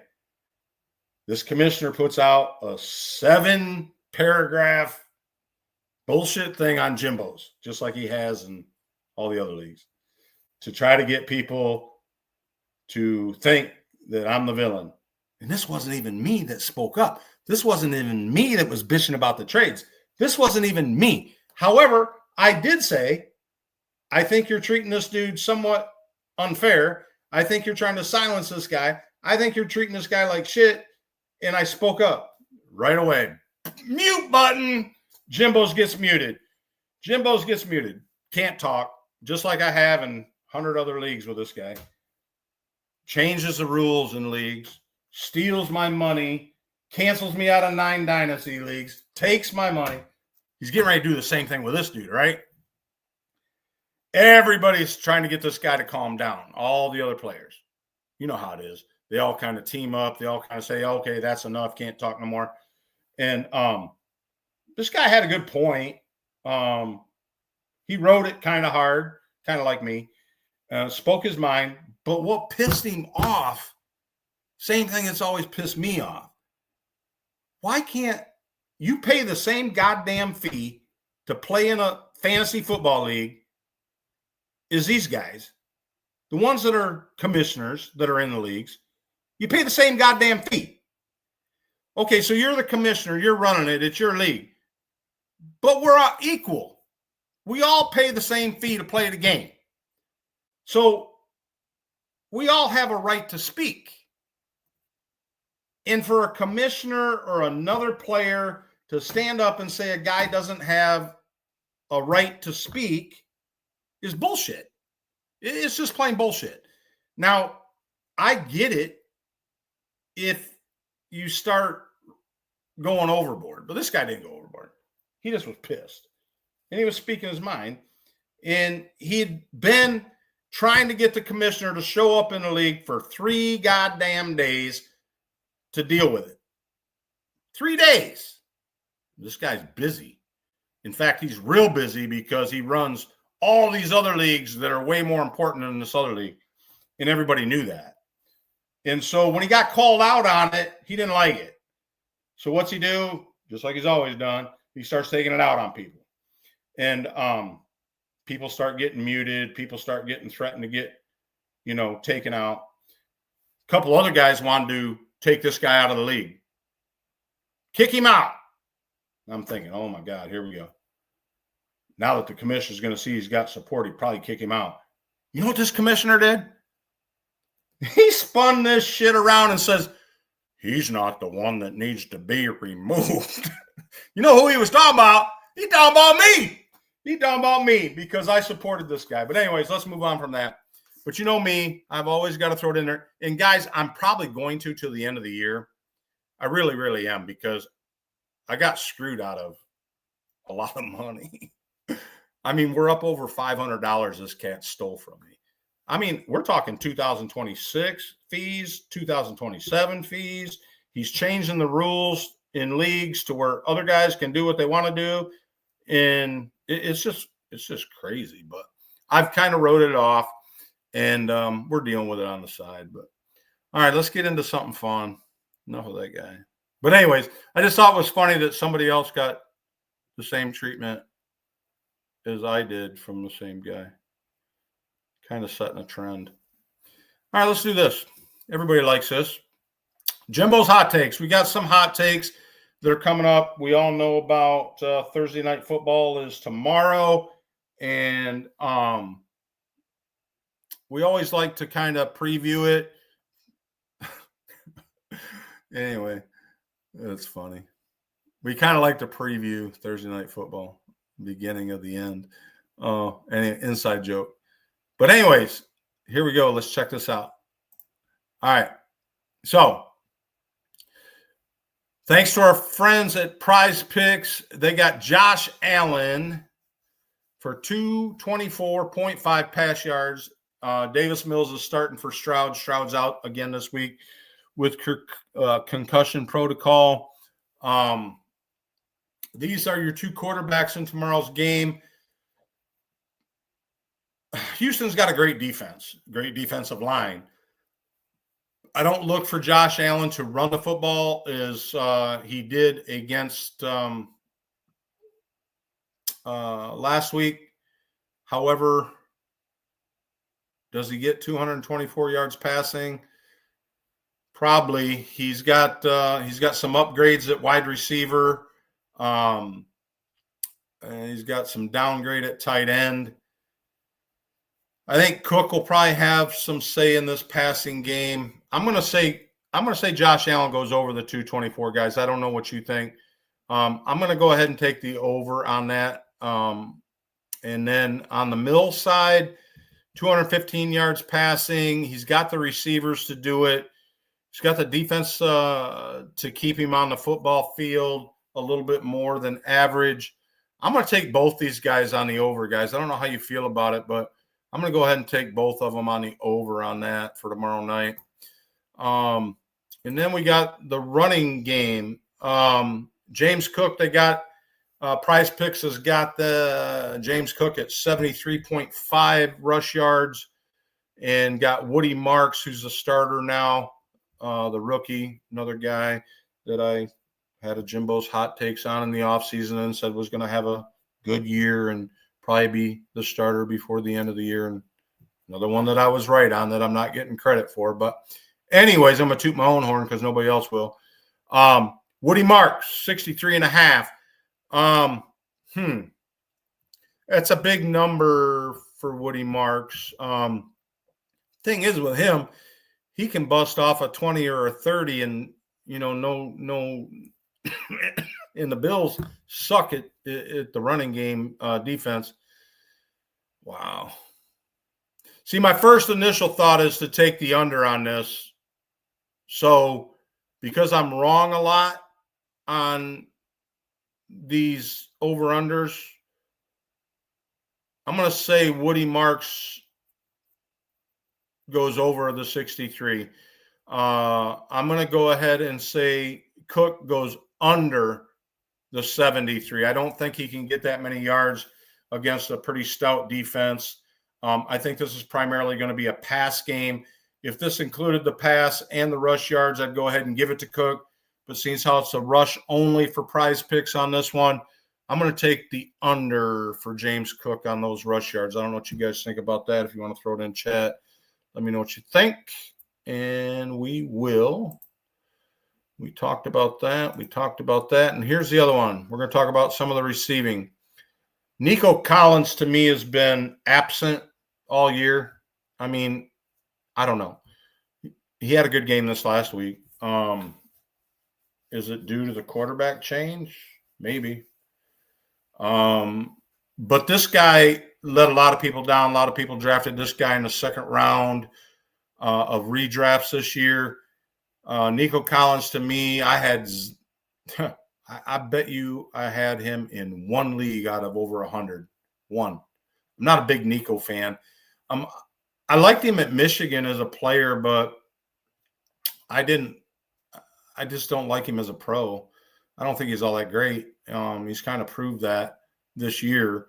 Speaker 4: this commissioner puts out a 7-paragraph bullshit thing on Jimbo's, just like he has in all the other leagues, to try to get people to think that I'm the villain. And this wasn't even me that spoke up. This wasn't even me that was bitching about the trades. This wasn't even me. However, I did say, I think you're treating this dude somewhat unfair. I think you're trying to silence this guy. I think you're treating this guy like shit. And I spoke up right away. Mute button. Jimbo's gets muted. Jimbo's gets muted. Can't talk. Just like I have in 100 other leagues with this guy. Changes the rules in leagues. Steals my money. Cancels me out of 9 dynasty leagues. Takes my money. He's getting ready to do the same thing with this dude, right? Everybody's trying to get this guy to calm down. All the other players. You know how it is. They all kind of team up. They all kind of say, okay, that's enough. Can't talk no more. And this guy had a good point. He wrote it kind of hard, kind of like me. Spoke his mind. But what pissed him off, same thing that's always pissed me off. Why can't you pay the same goddamn fee to play in a fantasy football league as these guys? The ones that are commissioners that are in the leagues, you pay the same goddamn fee. Okay, so you're the commissioner, you're running it, it's your league. But we're all equal. We all pay the same fee to play the game. So we all have a right to speak. And for a commissioner or another player to stand up and say a guy doesn't have a right to speak is bullshit. It's just plain bullshit. Now, I get it if you start going overboard, but this guy didn't go overboard. He just was pissed. And he was speaking his mind. And he'd been trying to get the commissioner to show up in the league for 3 goddamn days to deal with it. 3 days. This guy's busy. In fact, he's real busy because he runs all these other leagues that are way more important than this other league. And everybody knew that. And so when he got called out on it, he didn't like it. So what's he do? Just like he's always done, he starts taking it out on people. And people start getting muted. People start getting threatened to get, taken out. A couple other guys wanted to take this guy out of the league. Kick him out. I'm thinking, oh, my God, here we go. Now that the commissioner's going to see he's got support, he'd probably kick him out. You know what this commissioner did? He spun this shit around and says, he's not the one that needs to be removed. You know who he was talking about? He talking about me. He talking about me because I supported this guy. But anyways, let's move on from that. But you know me, I've always got to throw it in there. And guys, I'm probably going to till the end of the year. I really, really am, because I got screwed out of a lot of money. I mean, we're up over $500 this cat stole from me. I mean, we're talking 2026 fees, 2027 fees. He's changing the rules in leagues to where other guys can do what they want to do. And it's just crazy. But I've kind of wrote it off, and we're dealing with it on the side. But all right, let's get into something fun. Enough of that guy. But anyways, I just thought it was funny that somebody else got the same treatment as I did from the same guy. Kind of setting a trend. All right, let's do this. Everybody likes this. Jimbo's hot takes. We got some hot takes that are coming up. We all know about Thursday Night Football is tomorrow. And we always like to kind of preview it. Anyway, It's funny. We kind of like to preview Thursday Night Football, beginning of the end. An inside joke. But anyways, here we go. Let's check this out. All right. So, thanks to our friends at Prize Picks, they got Josh Allen for 224.5 pass yards. Davis Mills is starting for Stroud. Stroud's out again this week with concussion protocol. These are your two quarterbacks in tomorrow's game. Houston's got a great defense, great defensive line. I don't look for Josh Allen to run the football as he did against last week. However, does he get 224 yards passing? Probably. He's got some upgrades at wide receiver. And he's got some downgrade at tight end. I think Cook will probably have some say in this passing game. I'm going to say Josh Allen goes over the 224, guys. I don't know what you think. I'm going to go ahead and take the over on that. And then on the Mills side, 215 yards passing. He's got the receivers to do it. He's got the defense to keep him on the football field a little bit more than average. I'm going to take both these guys on the over, guys. I don't know how you feel about it, but I'm going to go ahead and take both of them on the over on that for tomorrow night. And then we got the running game. James Cook, they got Prize Picks has got the James Cook at 73.5 rush yards and got Woody Marks, who's a starter now, the rookie, another guy that I had a Jimbo's hot takes on in the offseason and said was going to have a good year and probably be the starter before the end of the year. And another one that I was right on that I'm not getting credit for. But anyways, I'm going to toot my own horn because nobody else will. Woody Marks, 63.5. That's a big number for Woody Marks. Thing is with him, he can bust off a 20 or a 30 and, no and the Bills suck at the running game defense. Wow. See, my first initial thought is to take the under on this. So because I'm wrong a lot on these over-unders, I'm going to say Woody Marks goes over the 63. I'm going to go ahead and say Cook goes under the 73. I don't think he can get that many yards against a pretty stout defense. I think this is primarily going to be a pass game. If this included the pass and the rush yards, I'd go ahead and give it to Cook. But seeing how it's a rush only for Prize Picks on this one, I'm going to take the under for James Cook on those rush yards. I don't know what you guys think about that. If you want to throw it in chat, let me know what you think. And we will. We talked about that. And here's the other one. We're going to talk about some of the receiving. Nico Collins, to me, has been absent all year. I mean, I don't know. He had a good game this last week. Is it due to the quarterback change? Maybe. But this guy let a lot of people down. A lot of people drafted this guy in the second round of redrafts this year. Nico Collins, to me, I bet you I had him in one league out of over 100. One. I'm not a big Nico fan. I liked him at Michigan as a player, but I just don't like him as a pro. I don't think he's all that great. He's kind of proved that this year.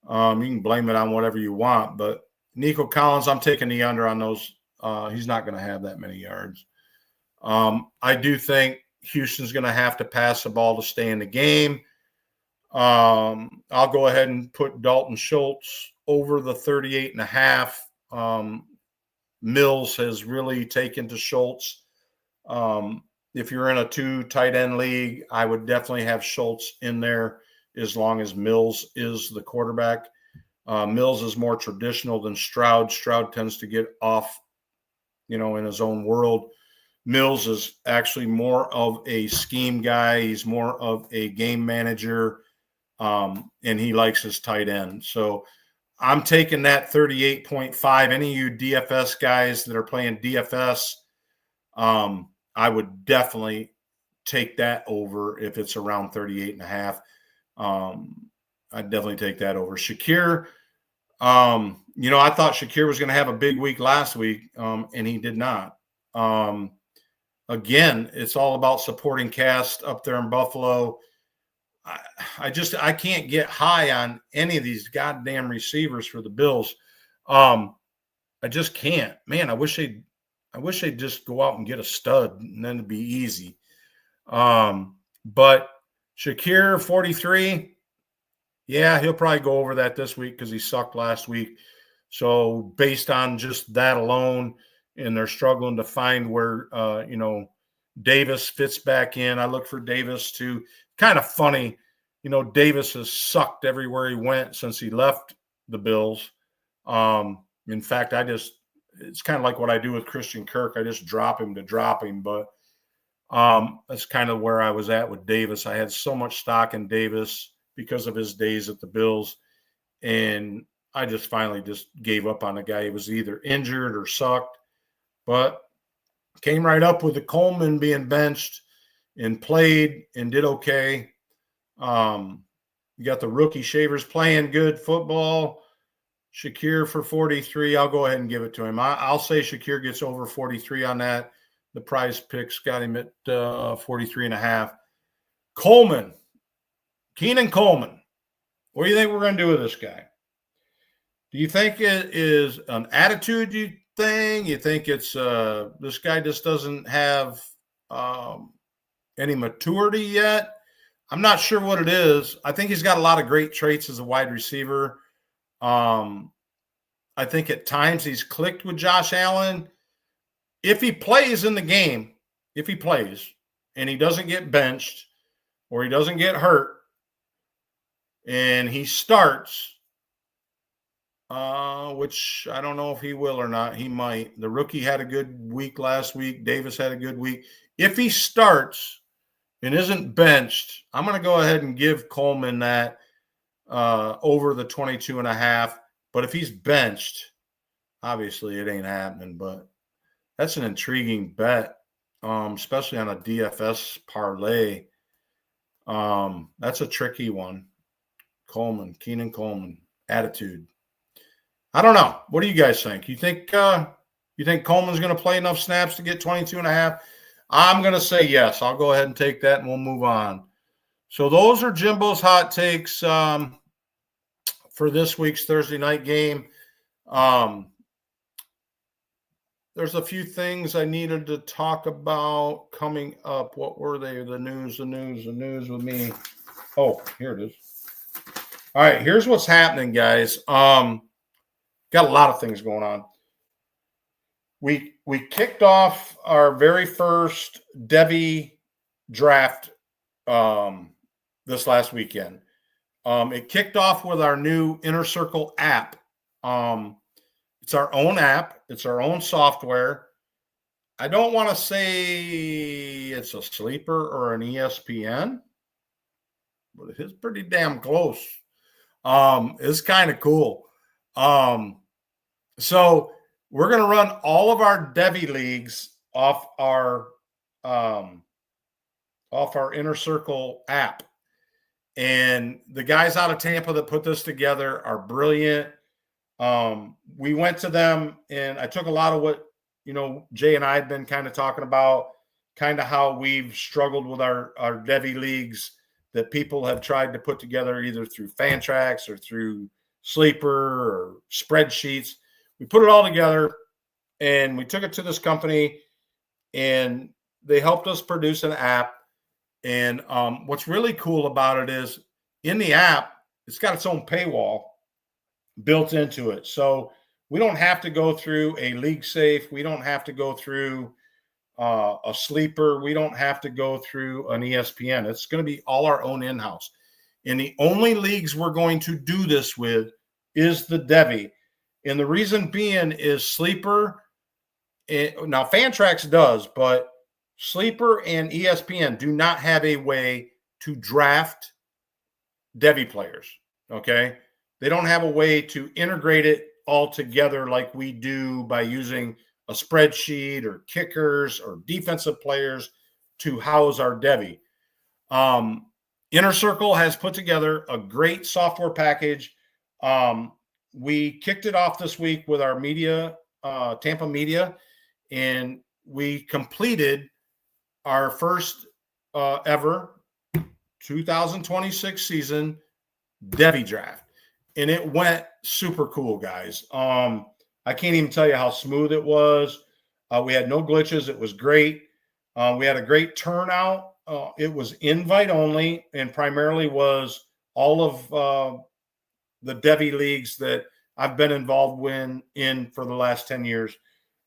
Speaker 4: You can blame it on whatever you want, but Nico Collins, I'm taking the under on those. He's not going to have that many yards. I do think Houston's going to have to pass the ball to stay in the game. I'll go ahead and put Dalton Schultz over the 38.5. Mills has really taken to Schultz. If you're in a 2 tight end league, I would definitely have Schultz in there as long as Mills is the quarterback. Mills is more traditional than Stroud. Stroud tends to get off, in his own world. Mills is actually more of a scheme guy. He's more of a game manager, and he likes his tight end. So I'm taking that 38.5. Any of you DFS guys that are playing DFS, I would definitely take that over if it's around 38.5. I'd definitely take that over. Shakir, I thought Shakir was going to have a big week last week, and he did not. Again, it's all about supporting cast up there in Buffalo. I can't get high on any of these goddamn receivers for the Bills. I just can't. Man, I wish they'd just go out and get a stud, and then it'd be easy. But Shakir, 43, yeah, he'll probably go over that this week because he sucked last week. So based on just that alone, and they're struggling to find where Davis fits back in. I look for Davis to kind of funny. Davis has sucked everywhere he went since he left the Bills. In fact, it's kind of like what I do with Christian Kirk. I just drop him to drop him, but that's kind of where I was at with Davis. I had so much stock in Davis because of his days at the Bills, and I just finally just gave up on the guy. He was either injured or sucked, but came right up with the Coleman being benched and played and did okay. You got the rookie Shavers playing good football. Shakir for 43. I'll go ahead and give it to him. I'll say Shakir gets over 43 on that. The prize picks got him at 43.5. Keenan Coleman. What do you think we're going to do with this guy? Do you think it is an attitude thing? You think it's this guy just doesn't have any maturity yet? I'm not sure what it is. I think he's got a lot of great traits as a wide receiver. I think at times he's clicked with Josh Allen. If he plays in the game, and he doesn't get benched or he doesn't get hurt and he starts, which I don't know if he will or not. He might. The rookie had a good week last week. Davis had a good week. If he starts and isn't benched, I'm going to go ahead and give Coleman that over the 22.5. But if he's benched, obviously it ain't happening. But that's an intriguing bet, especially on a DFS parlay. That's a tricky one. Keenan Coleman, attitude. I don't know. What do you guys think? You think Coleman's going to play enough snaps to get 22.5? I'm going to say yes. I'll go ahead and take that, and we'll move on. So those are Jimbo's hot takes for this week's Thursday night game. There's a few things I needed to talk about coming up. What were they? The news with me. Oh, here it is. All right, here's what's happening, guys. Got a lot of things going on. We kicked off our very first Devy draft this last weekend. It kicked off with our new Inner Circle app. It's our own app. It's our own software. I don't want to say it's a sleeper or an ESPN, but it is pretty damn close. It's kind of cool. So we're going to run all of our Devy leagues off our Inner Circle app. And the guys out of Tampa that put this together are brilliant. We went to them, and I took a lot of what, Jay and I had been kind of talking about, kind of how we've struggled with our Devy leagues that people have tried to put together either through Fantrax or through Sleeper or spreadsheets. We put it all together, and we took it to this company, and they helped us produce an app. And what's really cool about it is in the app, it's got its own paywall built into it. So we don't have to go through a League Safe. We don't have to go through a Sleeper. We don't have to go through an ESPN. It's going to be all our own in-house. And the only leagues we're going to do this with is the Devy. And the reason being is Sleeper. Now, Fantrax does, but Sleeper and ESPN do not have a way to draft Devy players, okay? They don't have a way to integrate it all together like we do by using a spreadsheet or kickers or defensive players to house our Devy. Inner Circle has put together a great software package. We kicked it off this week with our media, Tampa media, and we completed our first ever 2026 season Devy draft. And it went super cool, guys. I can't even tell you how smooth it was. We had no glitches. It was great. We had a great turnout. It was invite only and primarily was all of the Devy leagues that I've been involved in for the last 10 years.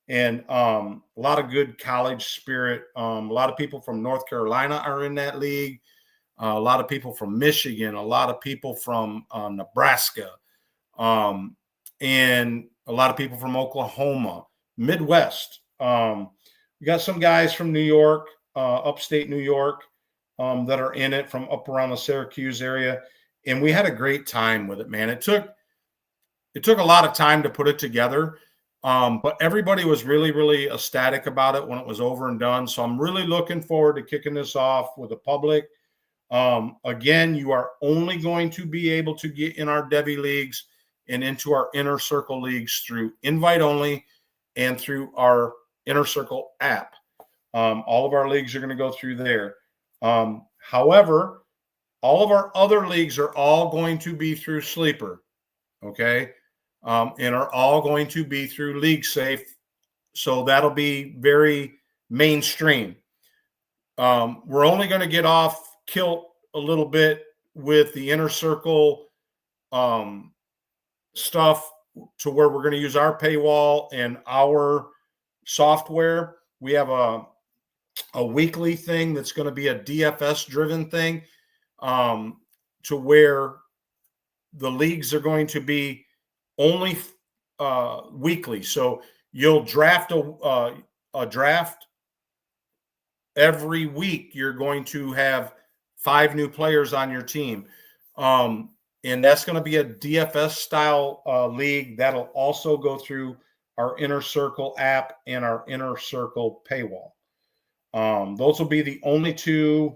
Speaker 4: And a lot of good college spirit. A lot of people from North Carolina are in that league. A lot of people from Michigan, a lot of people from Nebraska, and a lot of people from Oklahoma, Midwest. We got some guys from New York, upstate New York, that are in it from up around the Syracuse area. And we had a great time with it, man. It took a lot of time to put it together. But everybody was really, really ecstatic about it when it was over and done. So I'm really looking forward to kicking this off with the public. Again, you are only going to be able to get in our Devy leagues and into our Inner Circle leagues through invite only and through our Inner Circle app. All of our leagues are going to go through there. However, all of our other leagues are all going to be through Sleeper, okay, and are all going to be through League Safe. So that'll be very mainstream. We're only going to get off kilt a little bit with the Inner Circle stuff to where we're going to use our paywall and our software. We have a weekly thing that's going to be a DFS driven thing, to where the leagues are going to be only weekly. So you'll draft a draft every week. You're going to have 5 new players on your team. And that's going to be a DFS style league that'll also go through our Inner Circle app and our Inner Circle paywall. Those will be the only 2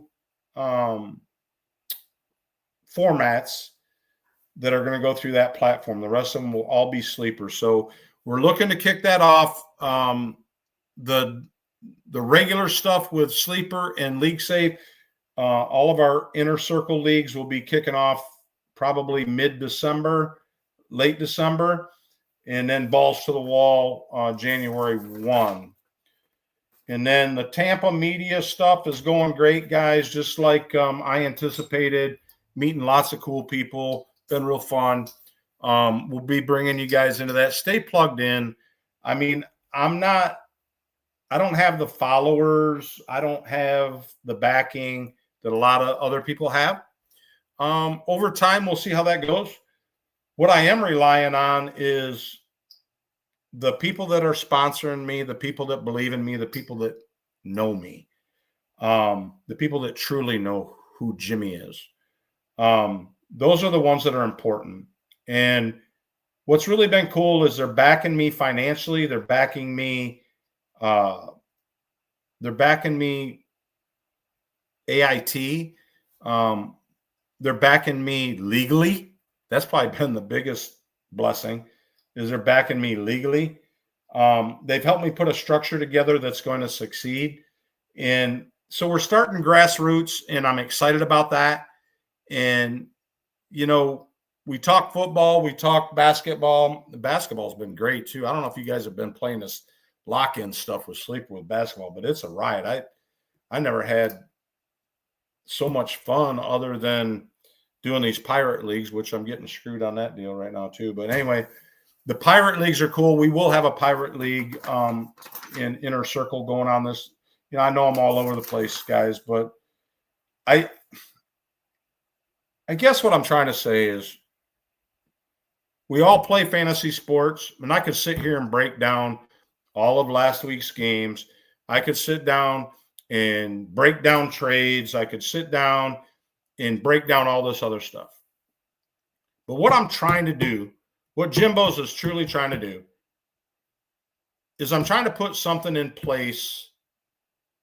Speaker 4: formats that are going to go through that platform. The rest of them will all be Sleepers. So we're looking to kick that off. The regular stuff with Sleeper and League Safe, all of our Inner Circle leagues will be kicking off probably mid-December, late December, and then balls to the wall January 1. And then the Tampa media stuff is going great, guys, just like I anticipated, meeting lots of cool people. Been real fun. We'll be bringing you guys into that. Stay plugged in. I mean, I don't have the followers. I don't have the backing that a lot of other people have. Over time, we'll see how that goes. What I am relying on is the people that are sponsoring me, the people that believe in me, the people that know me, the people that truly know who Jimmy is. Those are the ones that are important. And what's really been cool is they're backing me financially. They're backing me. They're backing me AIT. They're backing me legally. That's probably been the biggest blessing, is they're backing me legally. They've helped me put a structure together that's going to succeed. And so we're starting grassroots, and I'm excited about that. And, you know, we talk football, we talk basketball. The basketball's been great too. I don't know if you guys have been playing this lock-in stuff with Sleeper with basketball, but it's a riot. I never had so much fun other than doing these pirate leagues, which I'm getting screwed on that deal right now too. But anyway, the pirate leagues are cool. We will have a pirate league in Inner Circle going on this. You know, I know I'm all over the place, guys, but I guess what I'm trying to say is we all play fantasy sports, and I could sit here and break down all of last week's games. I could sit down and break down trades. I could sit down and break down all this other stuff. But what I'm trying to do, what Jimbo's is truly trying to do, is I'm trying to put something in place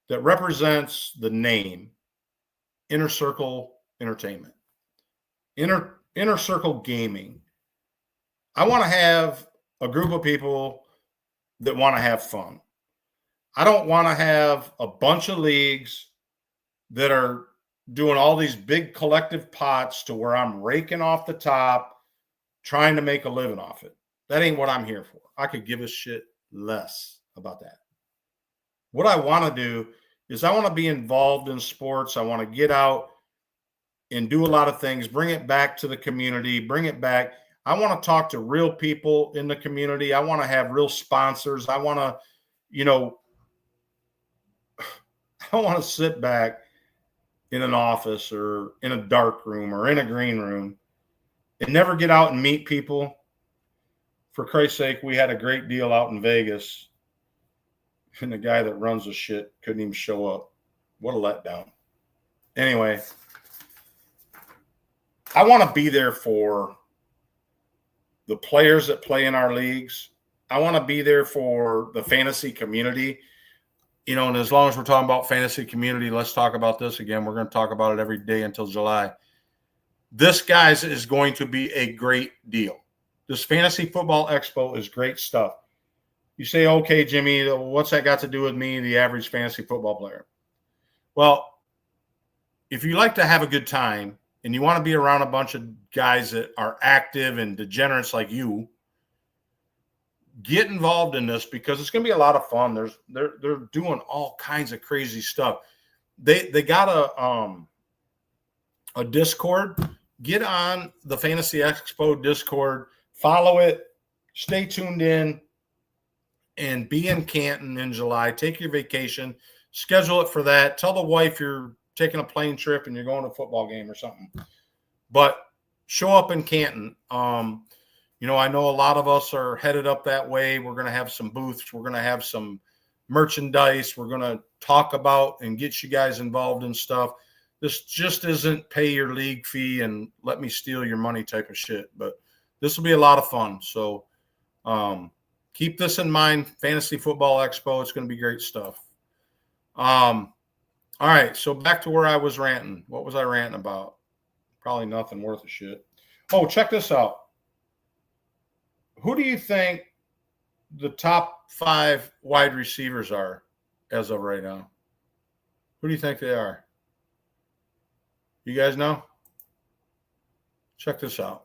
Speaker 4: that represents the name Inner Circle Entertainment, Inner Circle Gaming. I want to have a group of people that want to have fun. I don't want to have a bunch of leagues that are doing all these big collective pots to where I'm raking off the top, trying to make a living off it. That ain't what I'm here for. I could give a shit less about that. What I want to do is I want to be involved in sports. I want to get out and do a lot of things, bring it back to the community, bring it back. I want to talk to real people in the community. I want to have real sponsors. I want to, I want to sit back in an office or in a dark room or in a green room and never get out and meet people. For Christ's sake, we had a great deal out in Vegas, and the guy that runs the shit couldn't even show up. What a letdown. Anyway, I want to be there for the players that play in our leagues. I want to be there for the fantasy community. And as long as we're talking about fantasy community, let's talk about this again. We're going to talk about it every day until July. This, guys, is going to be a great deal. This Fantasy Football Expo is great stuff. You say, okay, Jimmy, what's that got to do with me, the average fantasy football player? Well, if you like to have a good time and you want to be around a bunch of guys that are active and degenerates like you, get involved in this because it's going to be a lot of fun. They're doing all kinds of crazy stuff. They got a Discord. Get on the Fantasy Expo Discord, follow it, stay tuned in, and be in Canton in July. Take your vacation, schedule it for that. Tell the wife you're taking a plane trip and you're going to a football game or something. But show up in Canton. I know a lot of us are headed up that way. We're going to have some booths. We're going to have some merchandise. We're going to talk about and get you guys involved in stuff. This just isn't pay your league fee and let me steal your money type of shit. But this will be a lot of fun. So keep this in mind. Fantasy Football Expo. It's going to be great stuff. All right. So back to where I was ranting. What was I ranting about? Probably nothing worth a shit. Oh, check this out. Who do you think the top 5 wide receivers are as of right now? Who do you think they are? You guys know? Check this out.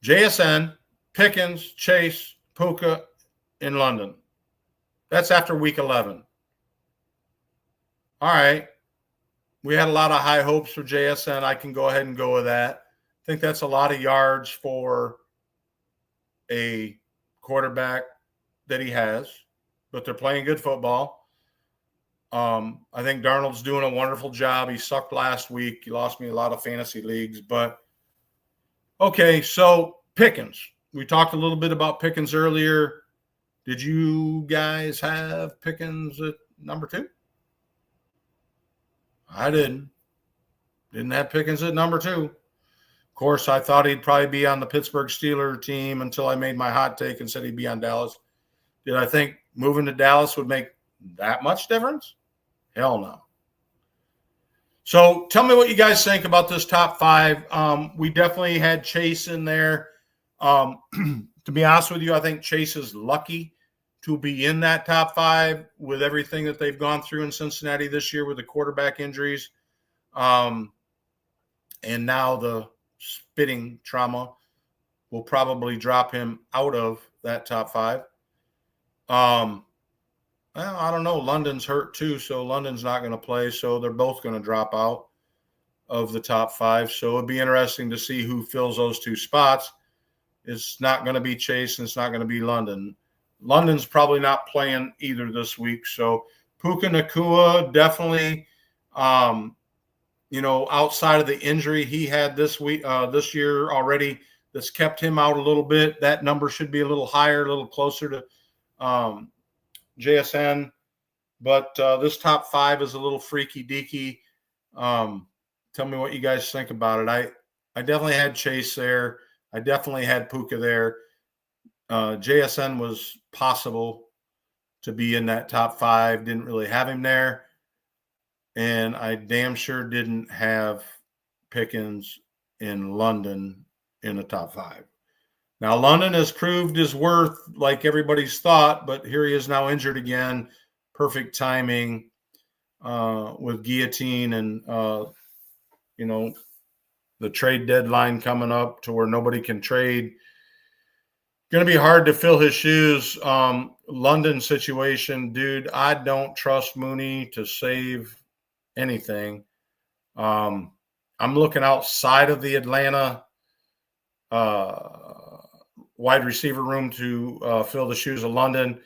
Speaker 4: JSN, Pickens, Chase, Puka, in London. That's after week 11. All right. We had a lot of high hopes for JSN. I can go ahead and go with that. I think that's a lot of yards for a quarterback that he has, but they're playing good football. I think Darnold's doing a wonderful job. He sucked last week. He lost me a lot of fantasy leagues, but okay. So Pickens, we talked a little bit about Pickens earlier. Did you guys have Pickens at number 2? I didn't have Pickens at number 2. Of course, I thought he'd probably be on the Pittsburgh Steelers team until I made my hot take and said he'd be on Dallas. Did I think moving to Dallas would make that much difference? Hell no. So tell me what you guys think about this top 5. We definitely had Chase in there. To be honest with you, I think Chase is lucky to be in that top 5 with everything that they've gone through in Cincinnati this year with the quarterback injuries. And now the spitting trauma will probably drop him out of that top 5. Well, I don't know. London's hurt too, so London's not going to play. So they're both going to drop out of the top 5. So it'd be interesting to see who fills those 2 spots. It's not going to be Chase and it's not going to be London. London's probably not playing either this week. So Puka Nacua definitely, outside of the injury he had this year already, that's kept him out a little bit. That number should be a little higher, a little closer to JSN. But this top 5 is a little freaky deaky. Tell me what you guys think about it. I definitely had Chase there. I definitely had Puka there. JSN was possible to be in that top 5. Didn't really have him there. And I damn sure didn't have Pickens in London in the top 5. Now, London has proved his worth like everybody's thought, but here he is now injured again. Perfect timing with guillotine and, the trade deadline coming up to where nobody can trade. Going to be hard to fill his shoes. London situation, dude, I don't trust Mooney to save anything. I'm looking outside of the Atlanta wide receiver room to fill the shoes of London.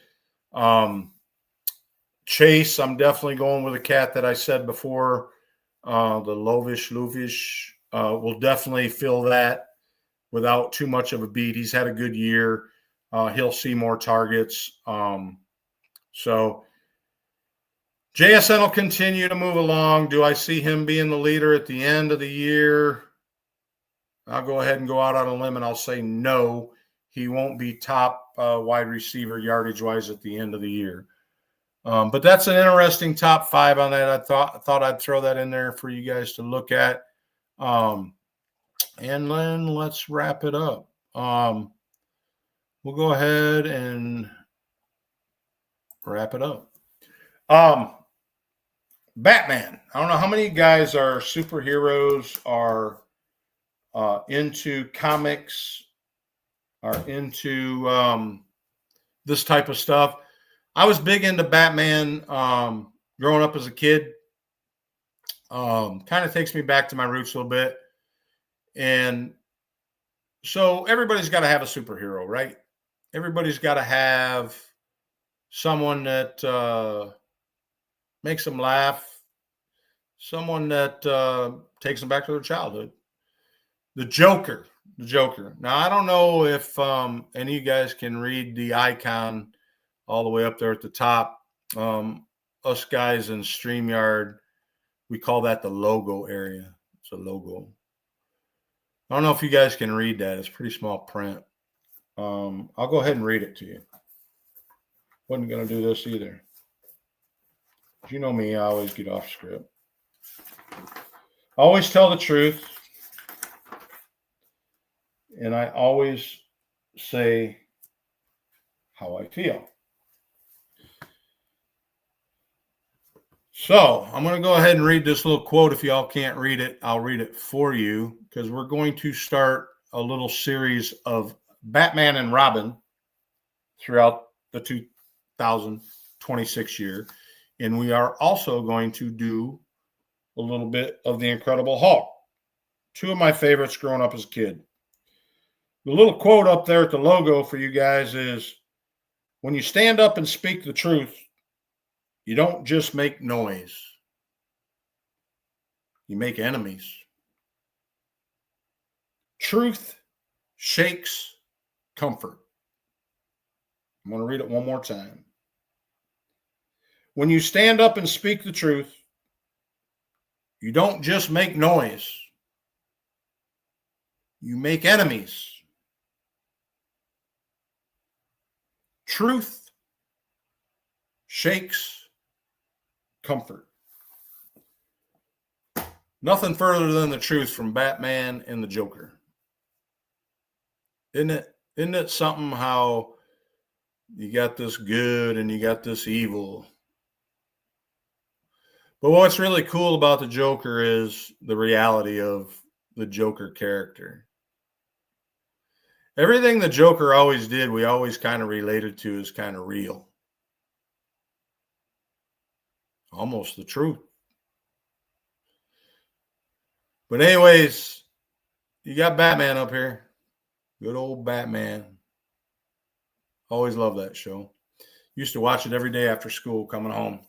Speaker 4: Chase, I'm definitely going with a cat that I said before. The Lovish will definitely fill that without too much of a beat. He's had a good year. He'll see more targets. So JSN will continue to move along. Do I see him being the leader at the end of the year? I'll go ahead and go out on a limb and I'll say no. He won't be top wide receiver yardage-wise at the end of the year. But that's an interesting top 5 on that. I thought I'd throw that in there for you guys to look at. And then let's wrap it up. We'll go ahead and wrap it up. Batman. I don't know how many guys are superheroes, are into comics, are into this type of stuff. I was big into Batman growing up as a kid. Kind of takes me back to my roots a little bit. And so everybody's got to have a superhero, right? Everybody's got to have someone that makes them laugh, someone that takes them back to their childhood. The Joker. Now, I don't know if any of you guys can read the icon all the way up there at the top. Us guys in StreamYard, we call that the logo area. It's a logo. I don't know if you guys can read that. It's pretty small print. I'll go ahead and read it to you. Wasn't going to do this either. You know me, I always get off script. Always tell the truth. And I always say how I feel. So I'm going to go ahead and read this little quote. If y'all can't read it, I'll read it for you, because we're going to start a little series of Batman and Robin throughout the 2026 year. And we are also going to do a little bit of the Incredible Hulk. 2 of my favorites growing up as a kid. The little quote up there at the logo for you guys is, when you stand up and speak the truth, you don't just make noise. You make enemies. Truth shakes comfort. I'm going to read it one more time. When you stand up and speak the truth, you don't just make noise. You make enemies. Truth shakes comfort. Nothing further than the truth from Batman and the Joker. Isn't it something how you got this good and you got this evil? But what's really cool about the Joker is the reality of the Joker character. Everything the Joker always did, we always kind of related to as kind of real. Almost the truth. But anyways, you got Batman up here. Good old Batman. Always loved that show. Used to watch it every day after school coming home.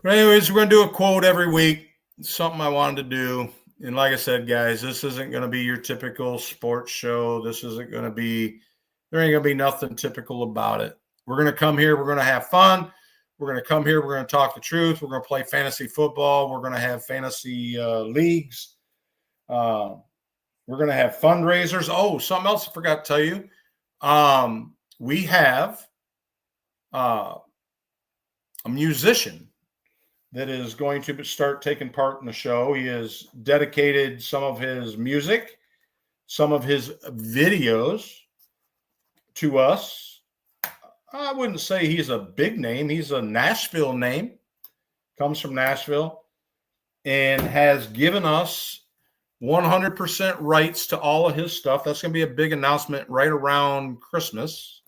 Speaker 4: But anyways, we're going to do a quote every week. It's something I wanted to do. And like I said, guys, this isn't going to be your typical sports show. This isn't going to be, there ain't going to be nothing typical about it. We're going to come here. We're going to have fun. We're going to come here. We're going to talk the truth. We're going to play fantasy football. We're going to have fantasy leagues. We're going to have fundraisers. Oh, something else I forgot to tell you. We have a musician that is going to start taking part in the show. He has dedicated some of his music, some of his videos to us. I wouldn't say he's a big name. He's a Nashville name, comes from Nashville, and has given us 100% rights to all of his stuff. That's going to be a big announcement right around Christmas.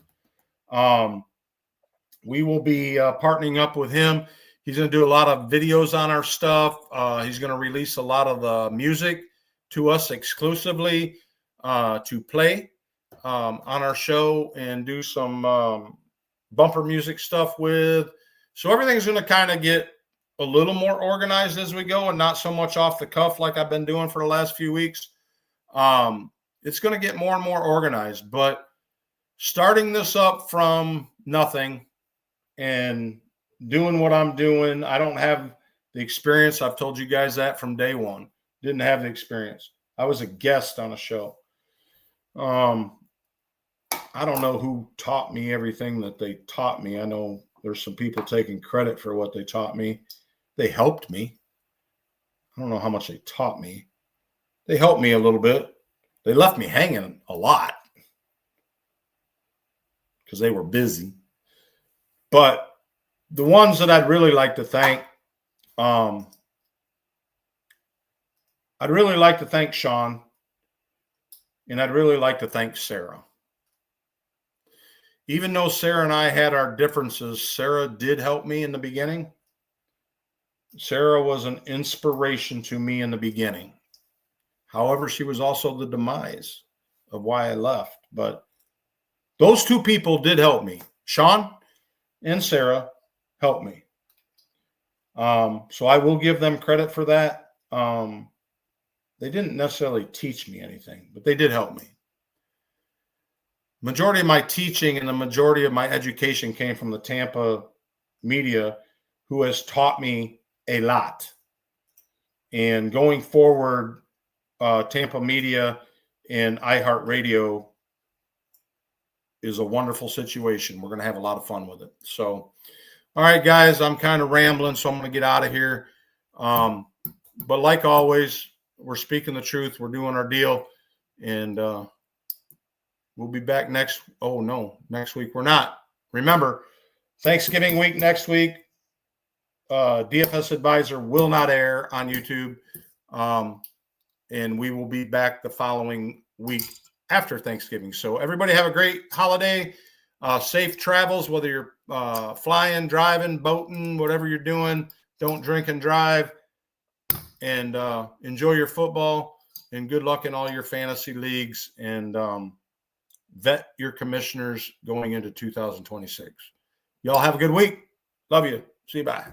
Speaker 4: We will be partnering up with him. He's going to do a lot of videos on our stuff. He's going to release a lot of music to us exclusively to play on our show and do some bumper music stuff with. So everything's going to kind of get a little more organized as we go and not so much off the cuff like I've been doing for the last few weeks. It's going to get more and more organized, but starting this up from nothing and doing what I'm doing, I don't have the experience. I've told you guys that from day one. Didn't have the experience. I was a guest on a show. I don't know who taught me everything that they taught me. I know there's some people taking credit for what they taught me. They helped me. I don't know how much they taught me. They helped me a little bit. They left me hanging a lot because they were busy. But the ones that I'd really like to thank, I'd really like to thank Sean, and I'd really like to thank Sarah. Even though Sarah and I had our differences, Sarah did help me in the beginning. Sarah was an inspiration to me in the beginning. However, she was also the demise of why I left. But those two people did help me. Sean and Sarah helped me. So I will give them credit for that. They didn't necessarily teach me anything, but they did help me. Majority of my teaching and the majority of my education came from the Tampa media, who has taught me a lot. And going forward, Tampa media and iHeartRadio is a wonderful situation. We're going to have a lot of fun with it. So, all right, guys, I'm kind of rambling, so I'm going to get out of here. But like always, we're speaking the truth. We're doing our deal. And we'll be back next week. We're not. Remember, Thanksgiving week next week. DFS Advisor will not air on YouTube. And we will be back the following week after Thanksgiving. So everybody have a great holiday. Safe travels, whether you're flying, driving, boating, whatever you're doing. Don't drink and drive. And enjoy your football. And good luck in all your fantasy leagues. And vet your commissioners going into 2026. Y'all have a good week. Love you. See you. Bye.